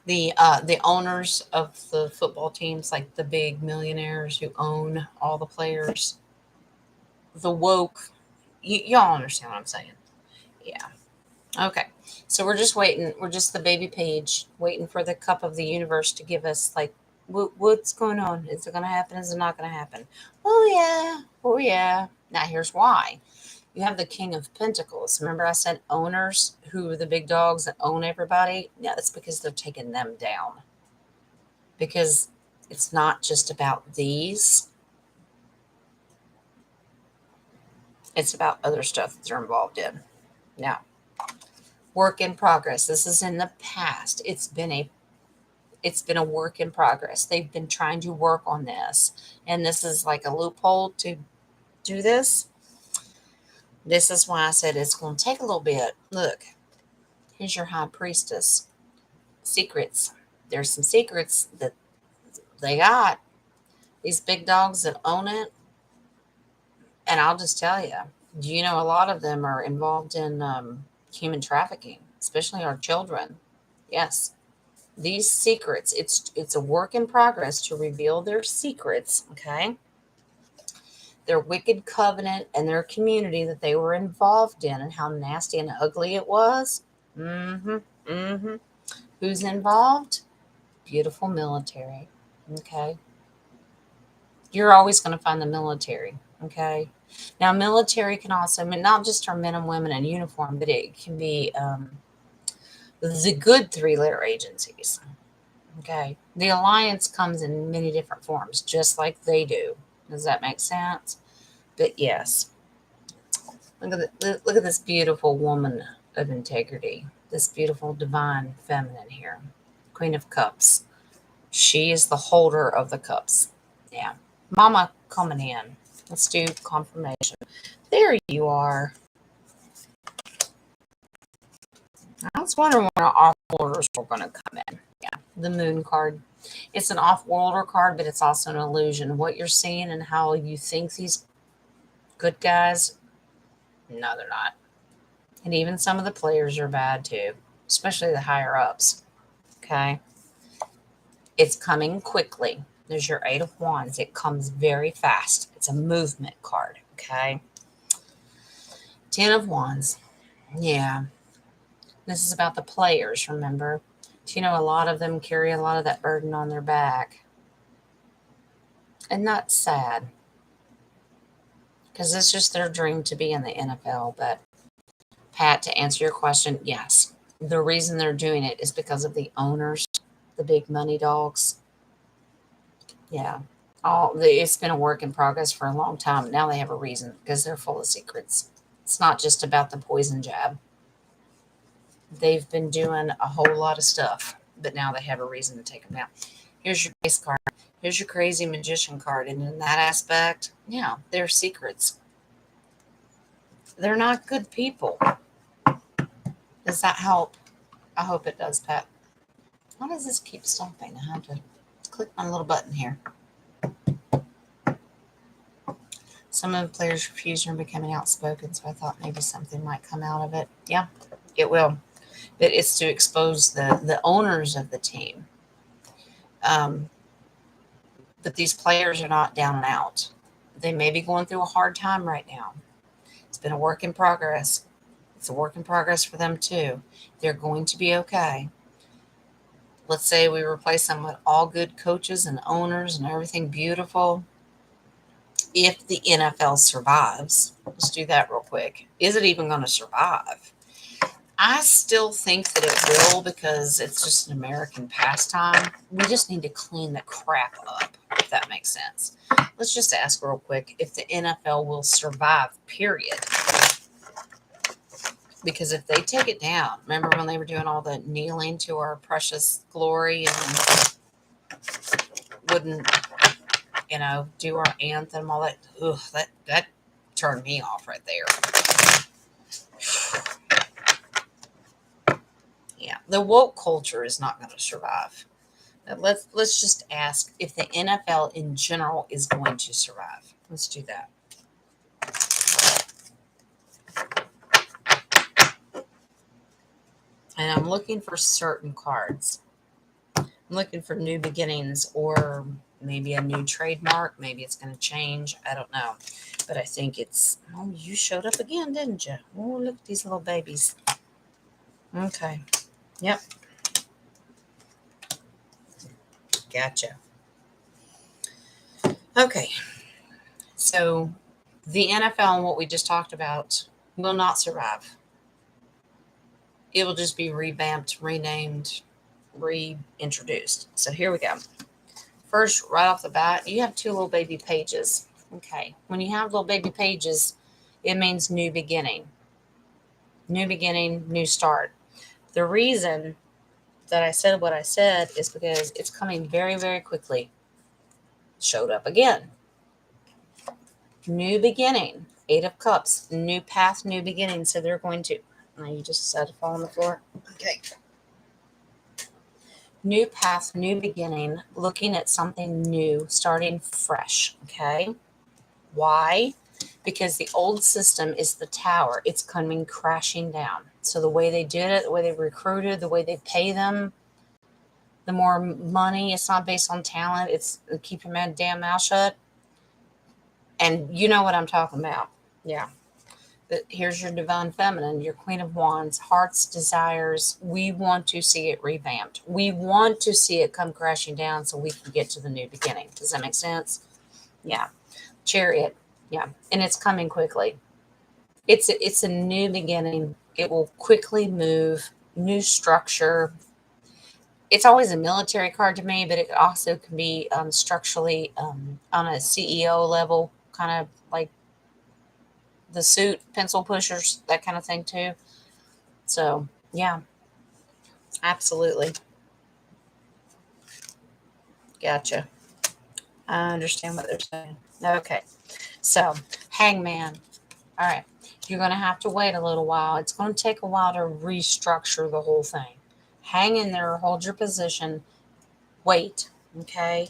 The owners of the football teams, like the big millionaires who own all the players, the woke, y'all understand what I'm saying? Yeah. Okay. So we're just waiting. We're just the baby page waiting for the cup of the universe to give us like what's going on. Is it going to happen? Is it not going to happen? Oh yeah. Oh yeah. Now here's why. You have the King of Pentacles. Remember, I said owners who are the big dogs that own everybody? Yeah, that's because they're taking them down. Because it's not just about these, it's about other stuff that they're involved in. Now, work in progress. This is in the past. It's been a work in progress. They've been trying to work on this, and this is like a loophole to do this. This is why I said it's going to take a little bit. Look, here's your high priestess. Secrets. There's some secrets that they got. These big dogs that own it. And I'll just tell you, you know, a lot of them are involved in human trafficking, especially our children. Yes. These secrets, it's a work in progress to reveal their secrets, okay? Their wicked covenant and their community that they were involved in and how nasty and ugly it was. Mm-hmm. Mm-hmm. Who's involved? Beautiful military. Okay. You're always going to find the military. Okay. Now, military can also mean not just our men and women in uniform, but it can be the good three-letter agencies. Okay. The alliance comes in many different forms, just like they do. Does that make sense? But yes, look at this beautiful woman of integrity, this beautiful divine feminine here, Queen of Cups. She is the holder of the cups. Yeah. Mama coming in. Let's do confirmation. There you are. I was wondering when our orders were going to come in. Yeah, the moon card. It's an off-worlder card, but it's also an illusion. What you're seeing and how you think these good guys, no, they're not. And even some of the players are bad too, especially the higher ups. Okay. It's coming quickly. There's your Eight of Wands. It comes very fast. It's a movement card. Okay. Ten of Wands. Yeah. This is about the players, remember? You know, a lot of them carry a lot of that burden on their back. And that's sad. Because it's just their dream to be in the NFL. But, Pat, to answer your question, yes. The reason they're doing it is because of the owners, the big money dogs. Yeah. It's been a work in progress for a long time. Now they have a reason because they're full of secrets. It's not just about the poison jab. They've been doing a whole lot of stuff, but now they have a reason to take them out. Here's your base card. Here's your crazy magician card. And in that aspect, yeah, they're secrets. They're not good people. Does that help? I hope it does, Pat. Why does this keep stopping? I have to click my little button here. Some of the players refusing or becoming outspoken, so I thought maybe something might come out of it. Yeah, it will. But it's to expose the owners of the team. But these players are not down and out. They may be going through a hard time right now. It's been a work in progress. It's a work in progress for them too. They're going to be okay. Let's say we replace them with all good coaches and owners and everything beautiful. If the NFL survives, let's do that real quick. Is it even going to survive? I still think that it will because it's just an American pastime. We just need to clean the crap up, if that makes sense. Let's just ask real quick if the NFL will survive, period. Because if they take it down, remember when they were doing all the kneeling to our precious glory and wouldn't, do our anthem, all that. Ugh, that turned me off right there. Yeah, the woke culture is not going to survive. Let's just ask if the NFL in general is going to survive. Let's do that. And I'm looking for certain cards. I'm looking for new beginnings or maybe a new trademark. Maybe it's going to change. I don't know. But I think it's... Oh, you showed up again, didn't you? Oh, look at these little babies. Okay. Yep. Gotcha. Okay. So the NFL and what we just talked about will not survive. It will just be revamped, renamed, reintroduced. So here we go. First, right off the bat, you have two little baby pages. Okay. When you have little baby pages, it means new beginning. New beginning, new start. The reason that I said what I said is because it's coming very, very quickly. Showed up again. New beginning. Eight of Cups. New path, new beginning. So they're going to... Now you just decided to fall on the floor. Okay. New path, new beginning. Looking at something new. Starting fresh. Okay. Why? Because the old system is the tower. It's coming crashing down. So the way they did it, the way they recruited, the way they pay them, the more money, it's not based on talent. It's keep your damn mouth shut. And you know what I'm talking about. Yeah. But here's your Divine Feminine, your Queen of Wands, hearts, desires. We want to see it revamped. We want to see it come crashing down so we can get to the new beginning. Does that make sense? Yeah. Chariot. Yeah. And it's coming quickly. It's a new beginning. It will quickly move, new structure. It's always a military card to me, but it also can be structurally on a CEO level, kind of like the suit, pencil pushers, that kind of thing too. So, yeah, absolutely. Gotcha. I understand what they're saying. Okay. So, Hangman. All right. You're going to have to wait a little while. It's going to take a while to restructure the whole thing. Hang in there, hold your position, wait, okay?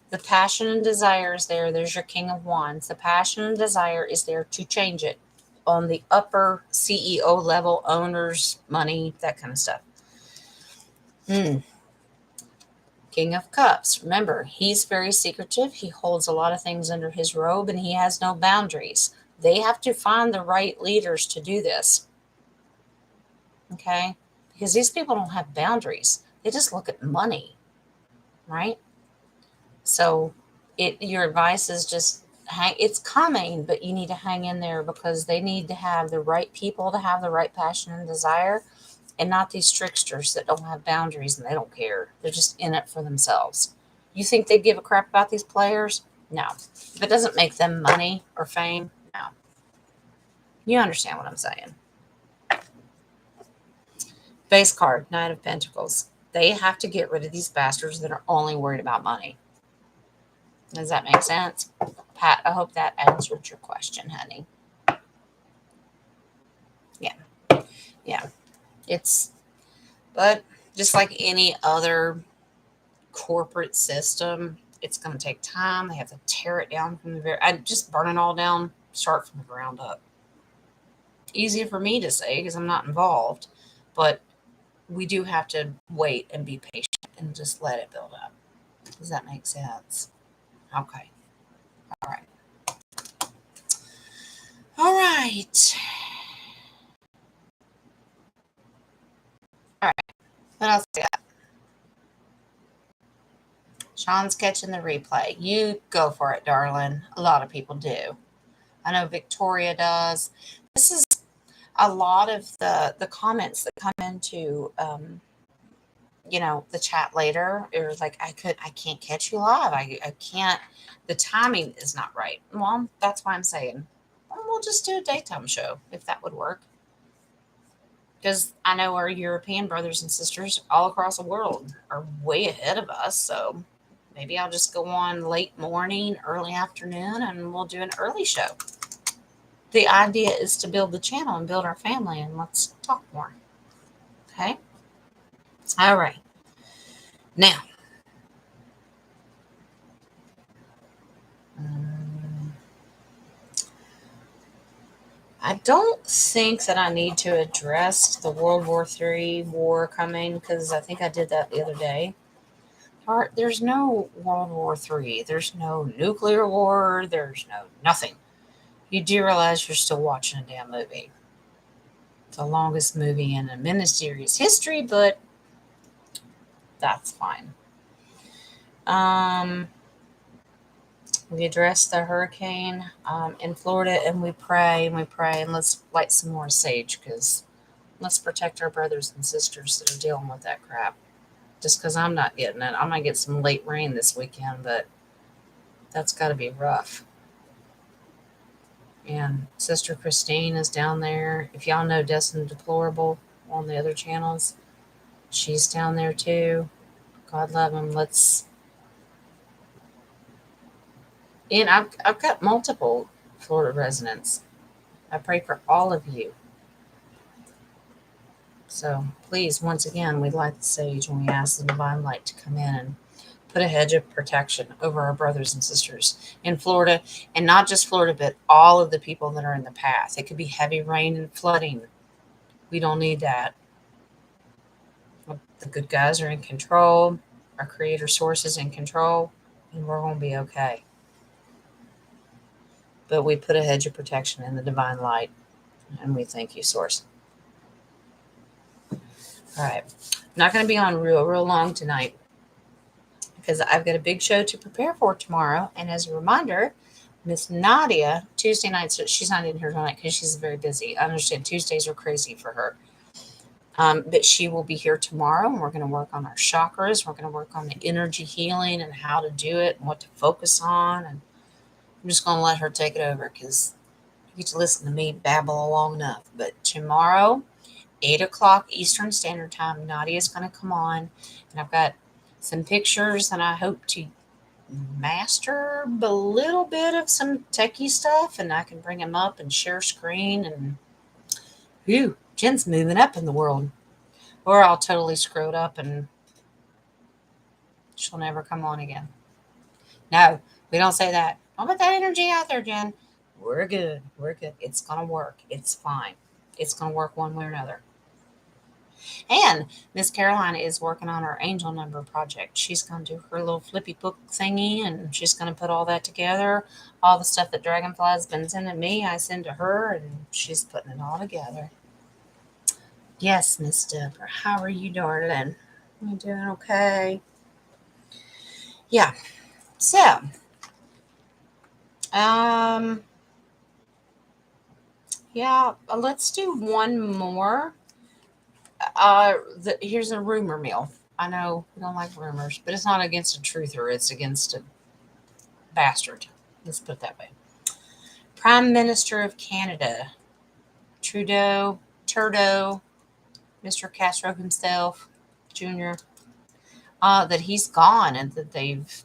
The passion and desire is there. There's your King of Wands. The passion and desire is there to change it on the upper CEO level, owners, money, that kind of stuff. King of Cups. Remember, he's very secretive. He holds a lot of things under his robe and he has no boundaries. They have to find the right leaders to do this. Okay? Because these people don't have boundaries. They just look at money, right? So your advice is just it's coming, but you need to hang in there because they need to have the right people to have the right passion and desire, and not these tricksters that don't have boundaries and they don't care. They're just in it for themselves. You think they give a crap about these players? No. If it doesn't make them money or fame, no. You understand what I'm saying. Base card, Knight of Pentacles. They have to get rid of these bastards that are only worried about money. Does that make sense? Pat, I hope that answered your question, honey. Yeah. But just like any other corporate system, it's going to take time. They have to tear it down from I just burn it all down, start from the ground up. Easier for me to say because I'm not involved, but we do have to wait and be patient and just let it build up. Does that make sense? Okay. All right. All right. All right. What else we got? Sean's catching the replay. You go for it, darling. A lot of people do. I know Victoria does. This is a lot of the comments that come into the chat later. It was like I can't catch you live. I can't. The timing is not right. Well, that's why I'm saying we'll just do a daytime show if that would work. Because I know our European brothers and sisters all across the world are way ahead of us. So maybe I'll just go on late morning, early afternoon, and we'll do an early show. The idea is to build the channel and build our family, and let's talk more. Okay? All right. Now, I don't think that I need to address the World War III war coming because I think I did that the other day. There's no World War III. There's no nuclear war. There's no nothing. You do realize you're still watching a damn movie. The longest movie in a miniseries history, but that's fine. We address the hurricane in Florida, and we pray, and let's light some more sage because let's protect our brothers and sisters that are dealing with that crap. Just because I'm not getting it. I might get some late rain this weekend, but that's got to be rough. And Sister Christine is down there. If y'all know Destined Deplorable on the other channels, she's down there too. God love them. And I've got multiple Florida residents. I pray for all of you. So please, once again, we light the sage and we ask the divine light to come in and put a hedge of protection over our brothers and sisters in Florida, and not just Florida, but all of the people that are in the path. It could be heavy rain and flooding. We don't need that. The good guys are in control. Our creator source is in control, and we're going to be okay. But we put a hedge of protection in the divine light, and we thank you, source. All right. I'm not going to be on real long tonight because I've got a big show to prepare for tomorrow. And as a reminder, Miss Nadia, Tuesday nights, she's not in here tonight because she's very busy. I understand Tuesdays are crazy for her. But she will be here tomorrow, and we're going to work on our chakras. We're going to work on the energy healing and how to do it and what to focus on. And I'm just going to let her take it over because you get to listen to me babble long enough. But tomorrow, 8 o'clock Eastern Standard Time, Nadia's going to come on, and I've got some pictures, and I hope to master a little bit of some techie stuff, and I can bring them up and share screen, and whew, Jen's moving up in the world. We're all totally screwed up, and she'll never come on again. No, we don't say that. Don't put that energy out there, Jen. We're good. We're good. It's going to work. It's fine. It's going to work one way or another. And Miss Caroline is working on her angel number project. She's going to do her little flippy book thingy, and she's going to put all that together. All the stuff that Dragonfly's been sending me, I send to her, and she's putting it all together. Yes, Miss Deborah. How are you, darling? You doing okay? Yeah. So, yeah, let's do one more. Here's a rumor mill. I know we don't like rumors, but it's not against a truther. It's against a bastard. Let's put it that way. Prime Minister of Canada, Trudeau, Mr. Castro himself, Jr., that he's gone and that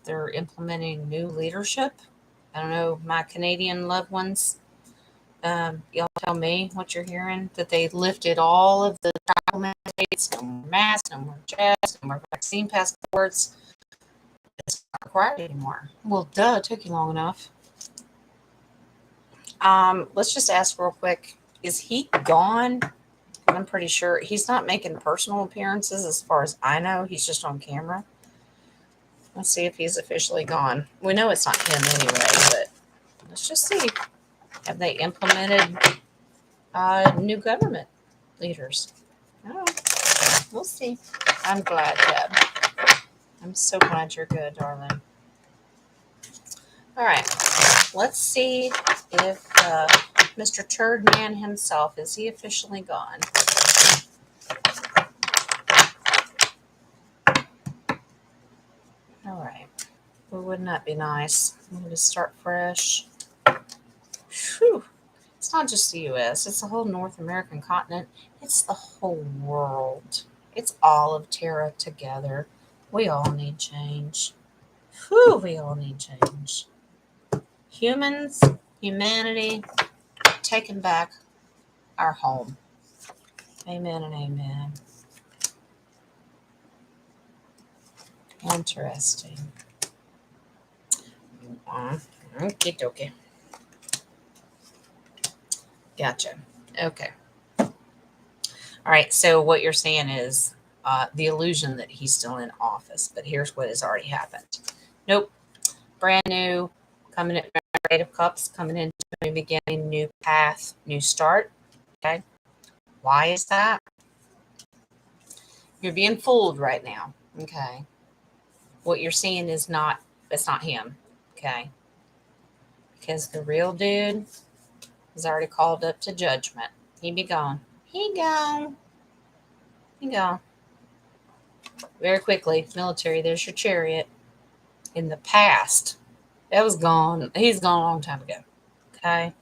they're implementing new leadership. I don't know, my Canadian loved ones. Y'all tell me what you're hearing. That they lifted all of the travel mandates, no more masks, no more jabs, no more vaccine passports. It's not required anymore. Well, duh, it took you long enough. Let's just ask real quick. Is he gone? I'm pretty sure he's not making personal appearances as far as I know. He's just on camera. Let's see if he's officially gone. We know it's not him anyway, but let's just see. Have they implemented new government leaders? Oh, we'll see. I'm glad, Deb. I'm so glad you're good, darling. All right. Let's see if Mr. Turd Man himself, is he officially gone? All right. Well, wouldn't that be nice? I'm going to start fresh. Whew. It's not just the U.S. It's the whole North American continent. It's the whole world. It's all of Terra together. We all need change. Whew, we all need change. Humans, humanity, taking back our home. Amen and amen. Interesting. Okie dokie. Gotcha. Okay. All right. So what you're saying is the illusion that he's still in office, but here's what has already happened. Nope. Brand new, coming in, Eight of Cups, coming into a new beginning, new path, new start. Okay. Why is that? You're being fooled right now. Okay. What you're seeing is not, it's not him. Okay. Because the real dude is already called up to judgment. He be gone. He gone. He gone. Very quickly, military, there's your chariot. In the past, that was gone. He's gone a long time ago. Okay.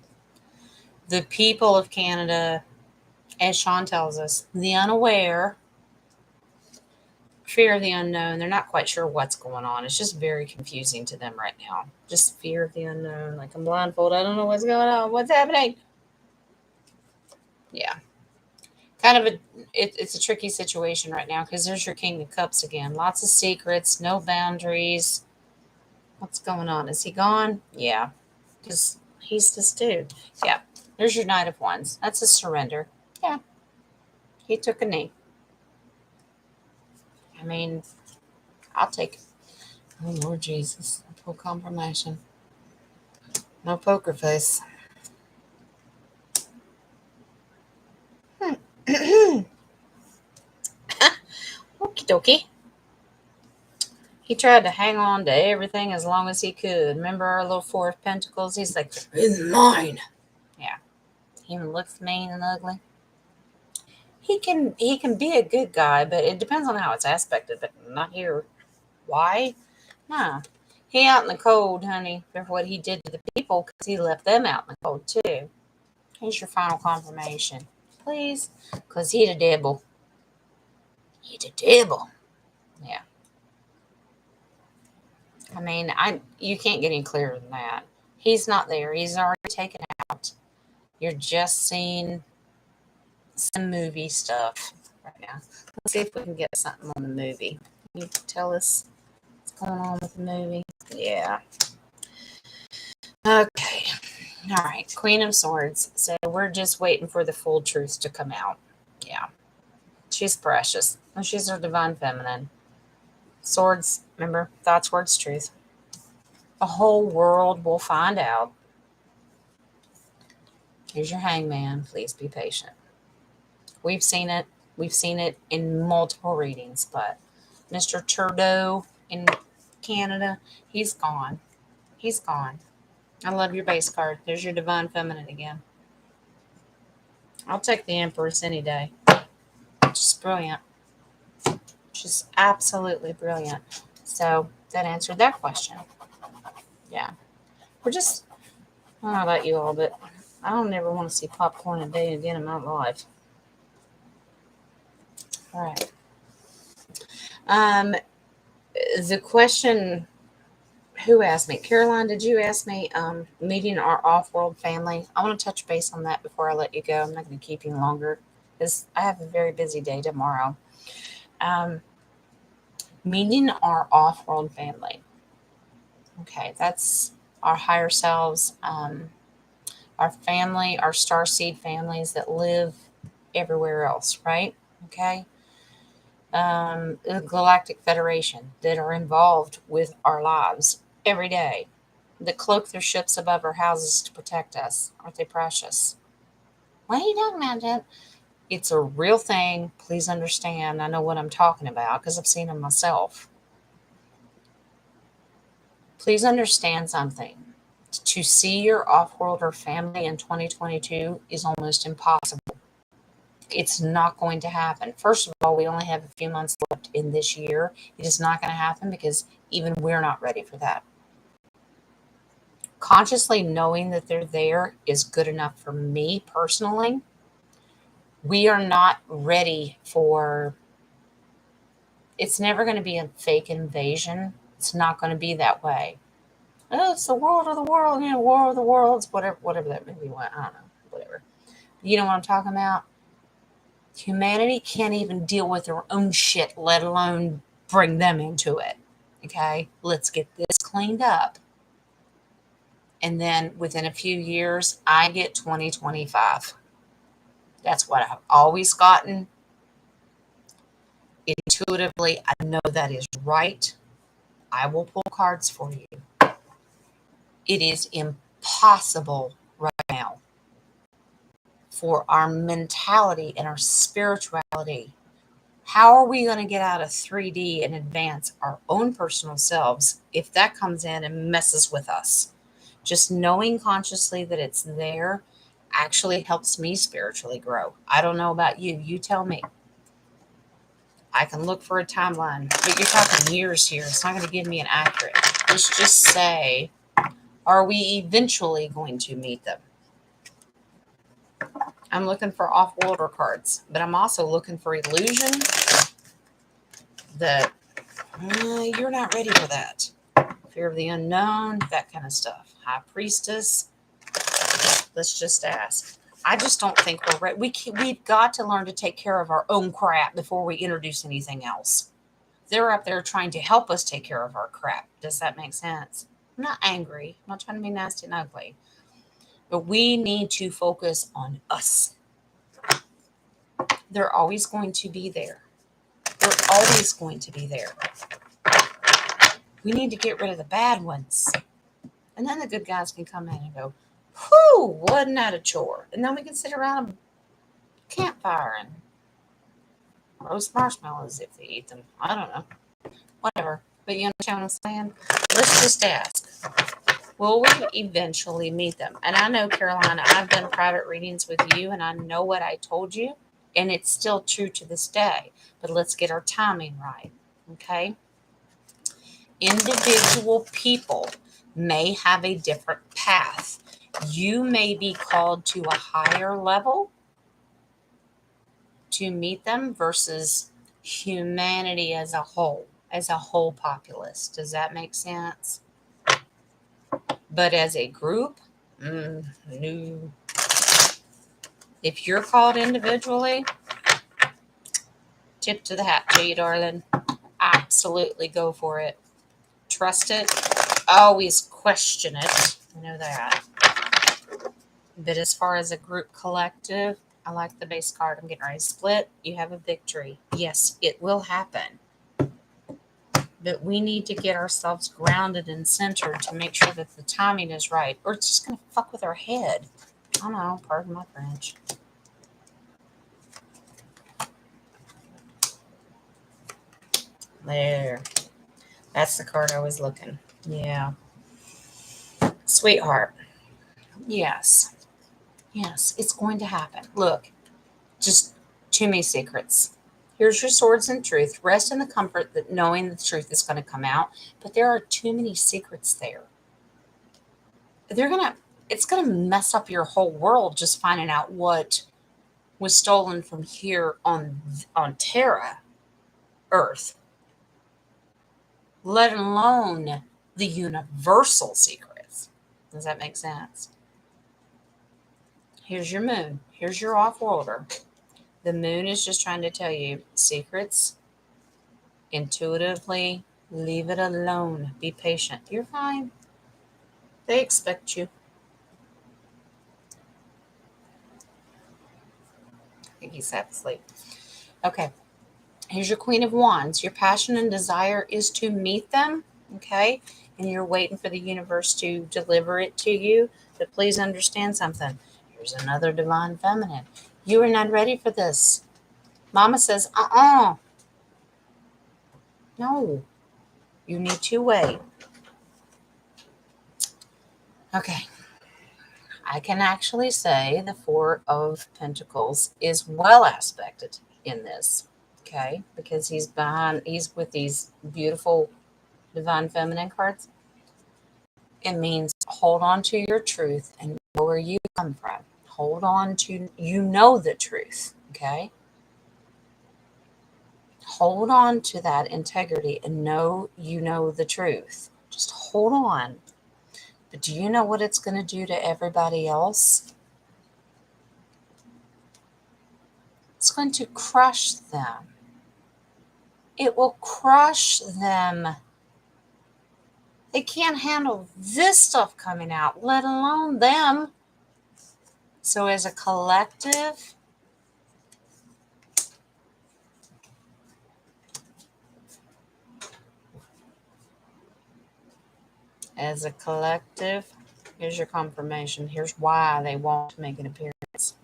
The people of Canada, as Sean tells us, the unaware, fear of the unknown. They're not quite sure what's going on. It's just very confusing to them right now. Just fear of the unknown. Like I'm blindfolded. I don't know what's going on. What's happening? Yeah. Kind of it's a tricky situation right now because there's your King of Cups again. Lots of secrets, no boundaries. What's going on? Is he gone? Yeah. Because he's this dude. Yeah. There's your Knight of Wands. That's a surrender. Yeah. He took a knee. I mean, I'll take it. Oh, Lord Jesus. Full confirmation. No poker face. Okie dokie. He tried to hang on to everything as long as he could. Remember our little Four of Pentacles? He's like, it's mine. Yeah. He even looks mean and ugly. He can be a good guy, but it depends on how it's aspected, but not here. Why? No. He out in the cold, honey, for what he did to the people because he left them out in the cold too. Here's your final confirmation. Please. Because he the devil. He the devil. Yeah. I mean, you can't get any clearer than that. He's not there. He's already taken out. You're just seeing some movie stuff right now. Let's see if we can get something on the movie. Can you tell us what's going on with the movie. Yeah. Okay. All right. Queen of Swords. So we're just waiting for the full truth to come out. Yeah. She's precious. And she's our divine feminine. Swords, remember? Thoughts, words, truth. The whole world will find out. Here's your hangman. Please be patient. We've seen it. We've seen it in multiple readings, but Mr. Trudeau in Canada, he's gone. He's gone. I love your base card. There's your divine feminine again. I'll take the Empress any day. She's brilliant. She's absolutely brilliant. So that answered that question. Yeah. We're just, I don't know about you all, but I don't ever want to see popcorn a day again in my life. All right. The question, who asked me? Caroline, did you ask me meeting our off-world family? I want to touch base on that before I let you go. I'm not going to keep you longer because I have a very busy day tomorrow. Meeting our off-world family. Okay, that's our higher selves, our family, our starseed families that live everywhere else, right? Okay. The Galactic Federation that are involved with our lives every day, that cloak their ships above our houses to protect us. Aren't they precious? What are you talking about, Jen? It's a real thing. Please understand. I know what I'm talking about because I've seen them myself. Please understand something. To see your off-world or family in 2022 is almost impossible. It's not going to happen. First of all, we only have a few months left in this year. It is not going to happen because even we're not ready for that. Consciously knowing that they're there is good enough for me personally. We are not ready for, it's never going to be a fake invasion. It's not going to be that way. Oh, it's the world of the world, War of the Worlds, whatever that movie went. I don't know, whatever. You know what I'm talking about? Humanity can't even deal with their own shit, let alone bring them into it. Okay, let's get this cleaned up. And then within a few years, I get 2025. That's what I've always gotten. Intuitively, I know that is right. I will pull cards for you. It is impossible right now for our mentality and our spirituality. How are we going to get out of 3D and advance our own personal selves if that comes in and messes with us? Just knowing consciously that it's there actually helps me spiritually grow. I don't know about you. You tell me. I can look for a timeline, but you're talking years here. It's not going to give me an accurate. Let's just say, are we eventually going to meet them? I'm looking for off-worlder cards, but I'm also looking for illusion that you're not ready for that. Fear of the unknown, that kind of stuff. High Priestess. Let's just ask. I just don't think we're ready. We've got to learn to take care of our own crap before we introduce anything else. They're up there trying to help us take care of our crap. Does that make sense? I'm not angry. I'm not trying to be nasty and ugly. But we need to focus on us. They're always going to be there. They're always going to be there. We need to get rid of the bad ones. And then the good guys can come in and go, whew, wasn't that a chore? And then we can sit around a campfire and roast marshmallows if they eat them. I don't know. Whatever. But you understand what I'm saying? Let's just ask. Will we eventually meet them? And I know, Carolina, I've done private readings with you, and I know what I told you, and it's still true to this day. But let's get our timing right, okay? Individual people may have a different path. You may be called to a higher level to meet them versus humanity as a whole populace. Does that make sense? But as a group, no. If you're called individually, tip to the hat to you, darling. Absolutely go for it. trust it. Always question it. I know that. But as far as a group collective, I like the base card. I'm getting ready to split. You have a victory. Yes, it will happen. But we need to get ourselves grounded and centered to make sure that the timing is right. Or it's just going to fuck with our head. I don't know. Pardon my French. There. That's the card I was looking. Yeah. Sweetheart. Yes. Yes, it's going to happen. Look, just too many secrets. Here's your swords and truth. Rest in the comfort that knowing the truth is going to come out, but there are too many secrets there. It's gonna mess up your whole world just finding out what was stolen from here on Terra, Earth, let alone the universal secrets. Does that make sense? Here's your moon. Here's your off-worlder. The moon is just trying to tell you secrets. Intuitively, leave it alone. Be patient. You're fine. They expect you. I think he's half asleep. Okay. Here's your Queen of Wands. Your passion and desire is to meet them. Okay. And you're waiting for the universe to deliver it to you. But please understand something. Here's another divine feminine. You are not ready for this. Mama says, no, you need to wait. Okay. I can actually say the Four of Pentacles is well aspected in this. Okay. Because he's with these beautiful divine feminine cards. It means hold on to your truth and know where you come from. Hold on to, the truth. Okay. Hold on to that integrity and know the truth. Just hold on. But do you know what it's going to do to everybody else? It's going to crush them. It will crush them. They can't handle this stuff coming out, let alone them. So as a collective, here's your confirmation. Here's why they won't make an appearance.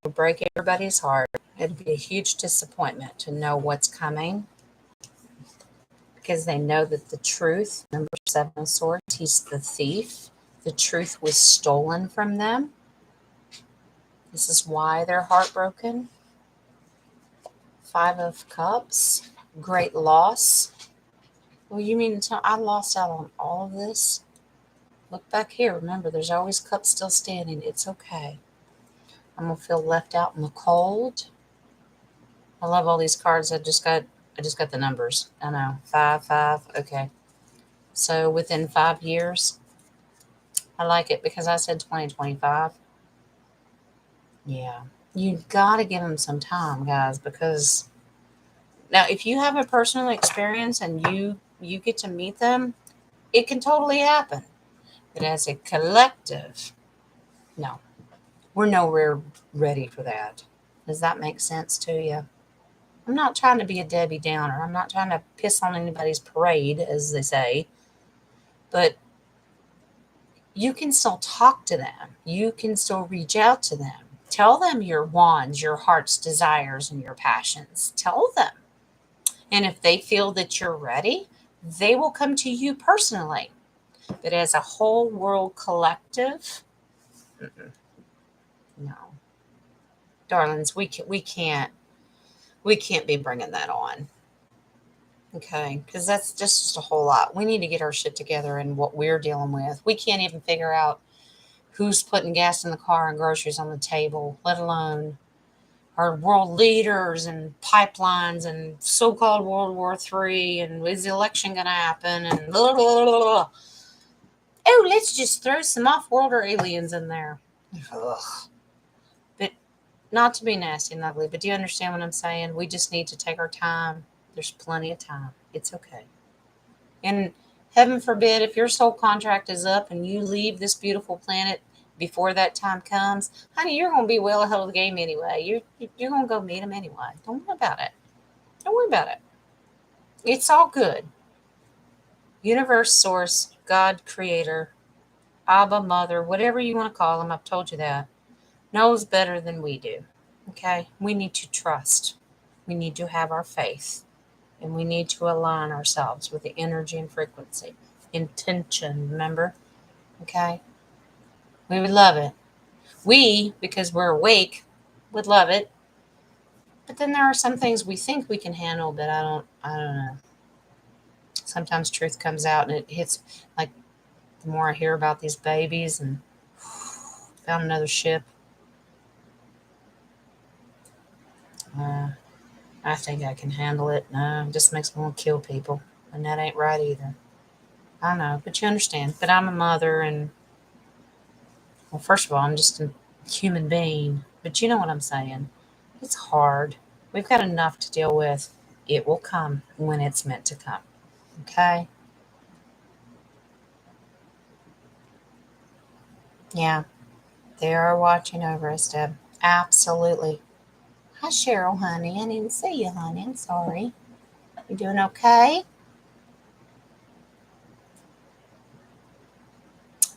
It'll break everybody's heart. It'll be a huge disappointment to know what's coming because they know that the truth, number 7 of Swords, he's the thief. The truth was stolen from them. This is why they're heartbroken. 5 of Cups, great loss. Well, you mean to tell I lost out on all of this? Look back here. Remember, there's always cups still standing. It's okay. I'm going to feel left out in the cold. I love all these cards. I just got the numbers. I know. 5, 5. Okay. So within 5 years, I like it because I said 2025. Yeah. You got to give them some time, guys, because now if you have a personal experience and you get to meet them, it can totally happen. But as a collective, no, we're nowhere ready for that. Does that make sense to you? I'm not trying to be a Debbie Downer. I'm not trying to piss on anybody's parade, as they say. But you can still talk to them. You can still reach out to them. Tell them your wands, your heart's desires, and your passions. Tell them. And if they feel that you're ready, they will come to you personally. But as a whole world collective, no. Darlings, we can't be bringing that on. Okay, because that's just a whole lot. We need to get our shit together and what we're dealing with. We can't even figure out who's putting gas in the car and groceries on the table, let alone our world leaders and pipelines and so-called World War III and is the election going to happen and blah, blah, blah, blah. Oh, let's just throw some off-worlder aliens in there. Ugh. But not to be nasty and ugly, but do you understand what I'm saying? We just need to take our time. There's plenty of time. It's okay. And heaven forbid, if your soul contract is up and you leave this beautiful planet before that time comes, honey, you're going to be well ahead of the game anyway. You're going to go meet him anyway. Don't worry about it. Don't worry about it. It's all good. Universe, source, God, creator, Abba, mother, whatever you want to call him, I've told you that, knows better than we do. Okay? We need to trust. We need to have our faith. And we need to align ourselves with the energy and frequency. Intention, remember? Okay? We would love it. We, because we're awake, would love it. But then there are some things we think we can handle, but I don't know. Sometimes truth comes out and it hits, like, the more I hear about these babies and found another ship. Uh, I think I can handle it. No, it just makes me want to kill people. And that ain't right either. I know, but you understand. But I'm a mother, and, well, first of all, I'm just a human being. But you know what I'm saying. It's hard. We've got enough to deal with. It will come when it's meant to come. Okay? Yeah, they are watching over us, Deb. Absolutely. Hi, Cheryl, honey. I didn't see you, honey. I'm sorry. You doing okay?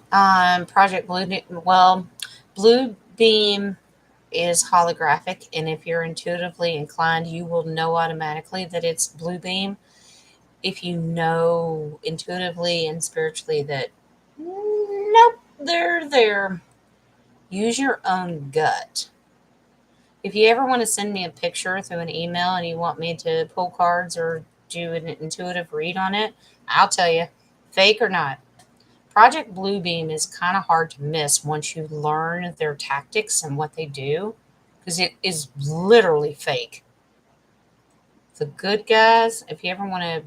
Project Blue. Well, Blue Beam is holographic, and if you're intuitively inclined, you will know automatically that it's Blue Beam. If you know intuitively and spiritually that, nope, they're there, use your own gut. If you ever want to send me a picture through an email and you want me to pull cards or do an intuitive read on it, I'll tell you, fake or not. Project Bluebeam is kind of hard to miss once you learn their tactics and what they do, because it is literally fake. The good guys, if you ever want to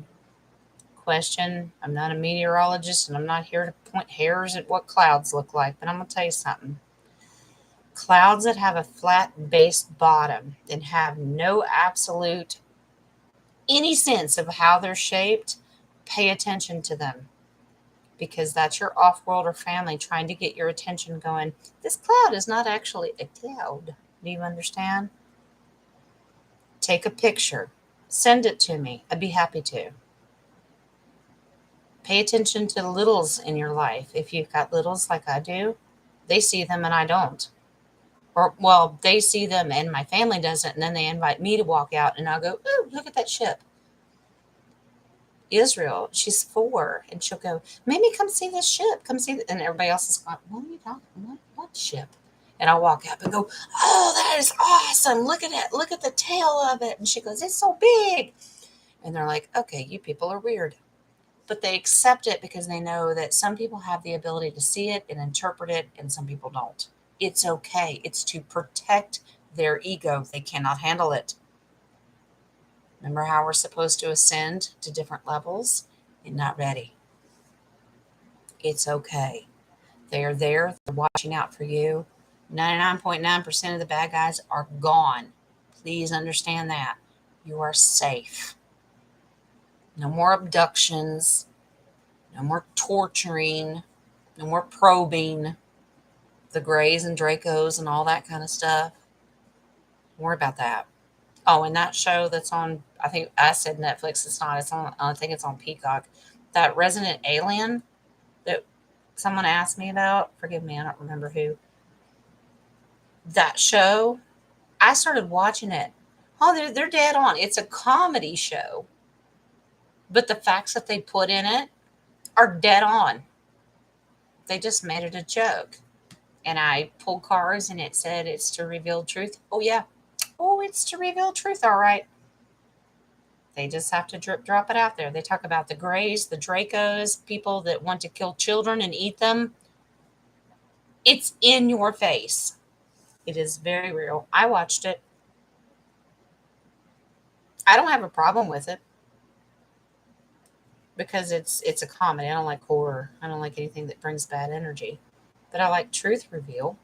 question, I'm not a meteorologist and I'm not here to point hairs at what clouds look like, but I'm going to tell you something. Clouds that have a flat base bottom and have no absolute any sense of how they're shaped, pay attention to them, because that's your off worlder family trying to get your attention going. This cloud is not actually a cloud. Do you understand? Take a picture, send it to me. I'd be happy to. Pay attention to the littles in your life. If you've got littles like I do, they see them and I don't. Or, well, they see them and my family doesn't, and then they invite me to walk out, and I'll go, ooh, look at that ship. Israel, she's 4, and she'll go, Mimi, come see this ship. Come see. And everybody else is going, what are you talking about? What ship? And I'll walk up and go, oh, that is awesome. Look at it. Look at the tail of it. And she goes, it's so big. And they're like, okay, you people are weird. But they accept it because they know that some people have the ability to see it and interpret it, and some people don't. It's okay. It's to protect their ego. They cannot handle it. Remember how we're supposed to ascend to different levels? You're not ready. It's okay. They are there. They're watching out for you. 99.9% of the bad guys are gone. Please understand that. You are safe. No more abductions. No more torturing. No more probing. The Greys and Dracos and all that kind of stuff. Don't worry about that. Oh, and that show that's on, I think I said Netflix. It's not. It's on. I think it's on Peacock. That Resident Alien that someone asked me about. Forgive me, I don't remember who. That show, I started watching it. Oh, they're dead on. It's a comedy show, but the facts that they put in it are dead on. They just made it a joke. And I pulled cards and it said it's to reveal truth. Oh, yeah. Oh, it's to reveal truth. All right. They just have to drop it out there. They talk about the Greys, the Dracos, people that want to kill children and eat them. It's in your face. It is very real. I watched it. I don't have a problem with it because it's a comedy. I don't like horror. I don't like anything that brings bad energy. But I like truth reveal.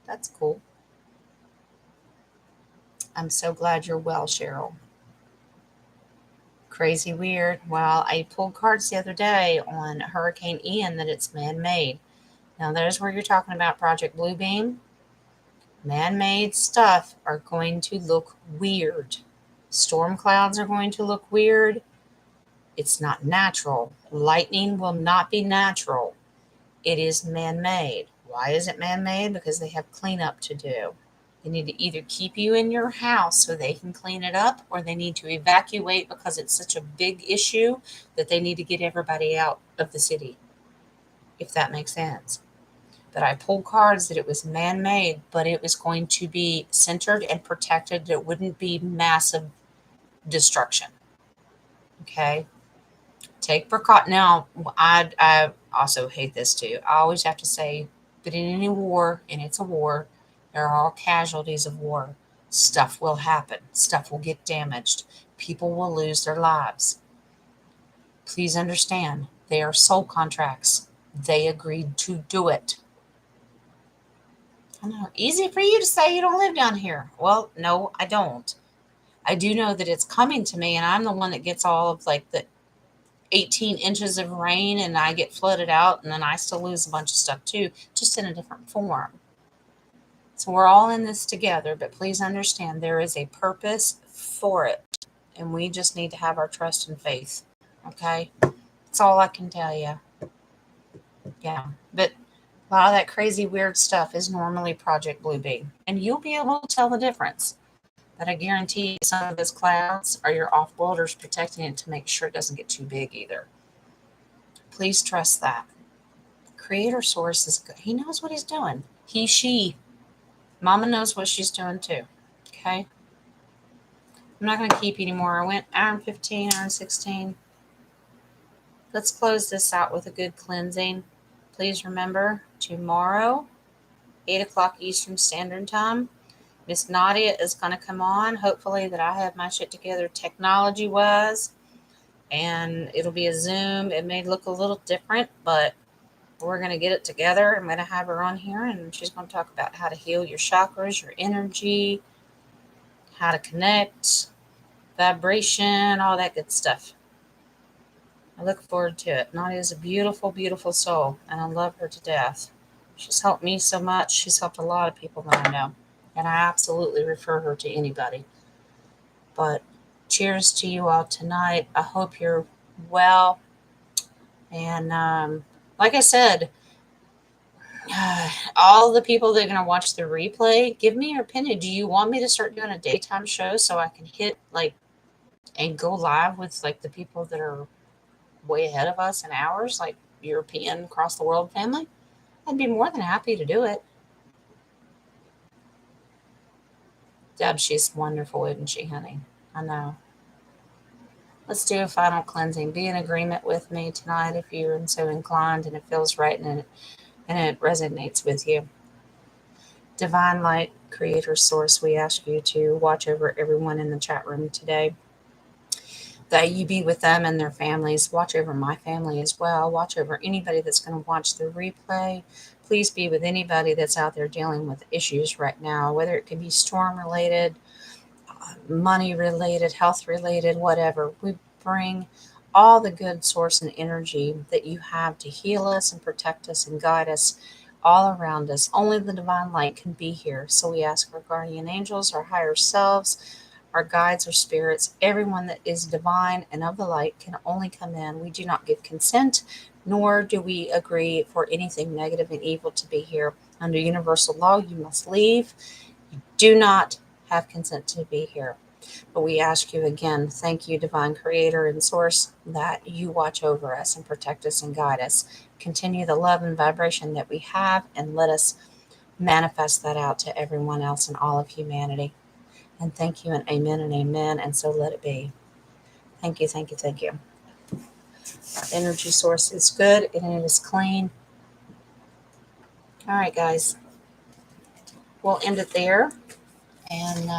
That's cool. I'm so glad you're well, Cheryl. Crazy weird. Well, I pulled cards the other day on Hurricane Ian that it's man-made. Now, there's where you're talking about Project Bluebeam. Man-made stuff are going to look weird. Storm clouds are going to look weird. It's not natural. Lightning will not be natural. It is man-made. Why is it man-made? Because they have cleanup to do. They need to either keep you in your house so they can clean it up, or they need to evacuate because it's such a big issue that they need to get everybody out of the city, if that makes sense. But I pulled cards that it was man-made, but it was going to be centered and protected. It wouldn't be massive destruction. Okay? Take precaution. Now, I also hate this too. I always have to say, but in any war, and it's a war, there are all casualties of war. Stuff will happen. Stuff will get damaged. People will lose their lives. Please understand, they are soul contracts. They agreed to do it. I know, easy for you to say you don't live down here. Well, no, I don't. I do know that it's coming to me, and I'm the one that gets all of like the 18 inches of rain, and I get flooded out, and then I still lose a bunch of stuff too, just in a different form. So we're all in this together, but please understand there is a purpose for it, and we just need to have our trust and faith. Okay? That's all I can tell you. Yeah. But a lot of that crazy weird stuff is normally Project Bluebeam, and you'll be able to tell the difference. But I guarantee you some of those clouds are your off-worlders protecting it to make sure it doesn't get too big either. Please trust that. Creator Source is good. He knows what he's doing. He, she. Mama knows what she's doing too. Okay? I'm not going to keep anymore. I went hour and 15, hour and 16. Let's close this out with a good cleansing. Please remember, tomorrow, 8 o'clock Eastern Standard Time, Miss Nadia is going to come on. Hopefully that I have my shit together technology-wise. And it'll be a Zoom. It may look a little different, but we're going to get it together. I'm going to have her on here, and she's going to talk about how to heal your chakras, your energy, how to connect, vibration, all that good stuff. I look forward to it. Nadia is a beautiful, beautiful soul, and I love her to death. She's helped me so much. She's helped a lot of people that I know, and I absolutely refer her to anybody. But cheers to you all tonight. I hope you're well. And like I said, all the people that are going to watch the replay, give me your opinion. Do you want me to start doing a daytime show so I can hit like and go live with like the people that are way ahead of us in hours, like European across the world family? I'd be more than happy to do it. Deb, she's wonderful, isn't she, honey? I know. Let's do a final cleansing. Be in agreement with me tonight if you're so inclined and it feels right and it resonates with you. Divine Light, Creator Source, we ask you to watch over everyone in the chat room today. That you be with them and their families. Watch over my family as well. Watch over anybody that's going to watch the replay. Please be with anybody that's out there dealing with issues right now, whether it could be storm related, money related, health related, whatever. We bring all the good source and energy that you have to heal us and protect us and guide us all around us. Only the divine light can be here. So we ask our guardian angels, our higher selves, our guides, our spirits, everyone that is divine and of the light can only come in. We do not give consent, nor do we agree for anything negative and evil to be here. Under universal law, you must leave. You do not have consent to be here. But we ask you again, thank you, divine creator and source, that you watch over us and protect us and guide us. Continue the love and vibration that we have, and let us manifest that out to everyone else and all of humanity. And thank you, and amen, and so let it be. Thank you, thank you, thank you. Our energy source is good and it is clean. All right, guys. We'll end it there. And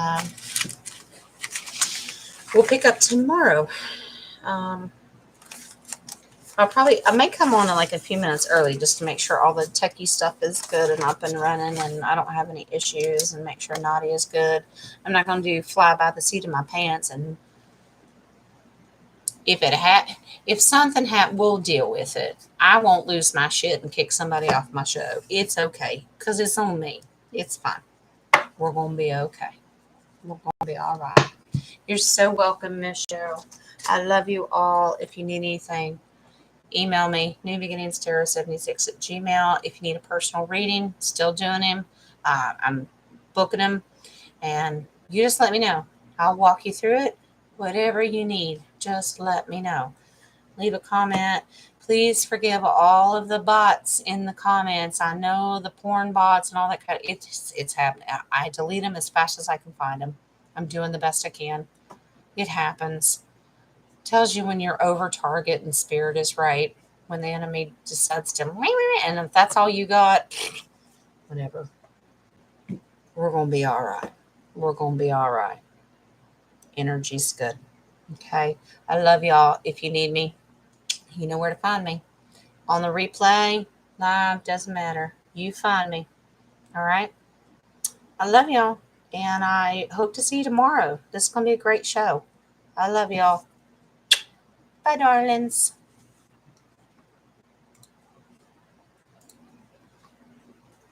we'll pick up tomorrow. I may come on in like a few minutes early just to make sure all the techie stuff is good and up and running and I don't have any issues, and make sure Nadia is good. I'm not going to do fly by the seat of my pants and If something happened, we'll deal with it. I won't lose my shit and kick somebody off my show. It's okay because it's on me. It's fine. We're gonna be okay. We're gonna be all right. You're so welcome, Miss Cheryl. I love you all. If you need anything, email me, newbeginningstarot76 at gmail. If you need a personal reading, still doing them. I'm booking them, and you just let me know. I'll walk you through it. Whatever you need, just let me know. Leave a comment. Please forgive all of the bots in the comments. I know the porn bots and all that kind of, it's happening. I delete them as fast as I can find them. I'm doing the best I can. It happens. Tells you when you're over target and spirit is right. When the enemy decides to, and if that's all you got, whatever. We're gonna be all right. We're gonna be all right. Energy's good. Okay. I love y'all. If you need me, you know where to find me. On the replay, live, doesn't matter. You find me. All right. I love y'all. And I hope to see you tomorrow. This is going to be a great show. I love y'all. Bye, darlings.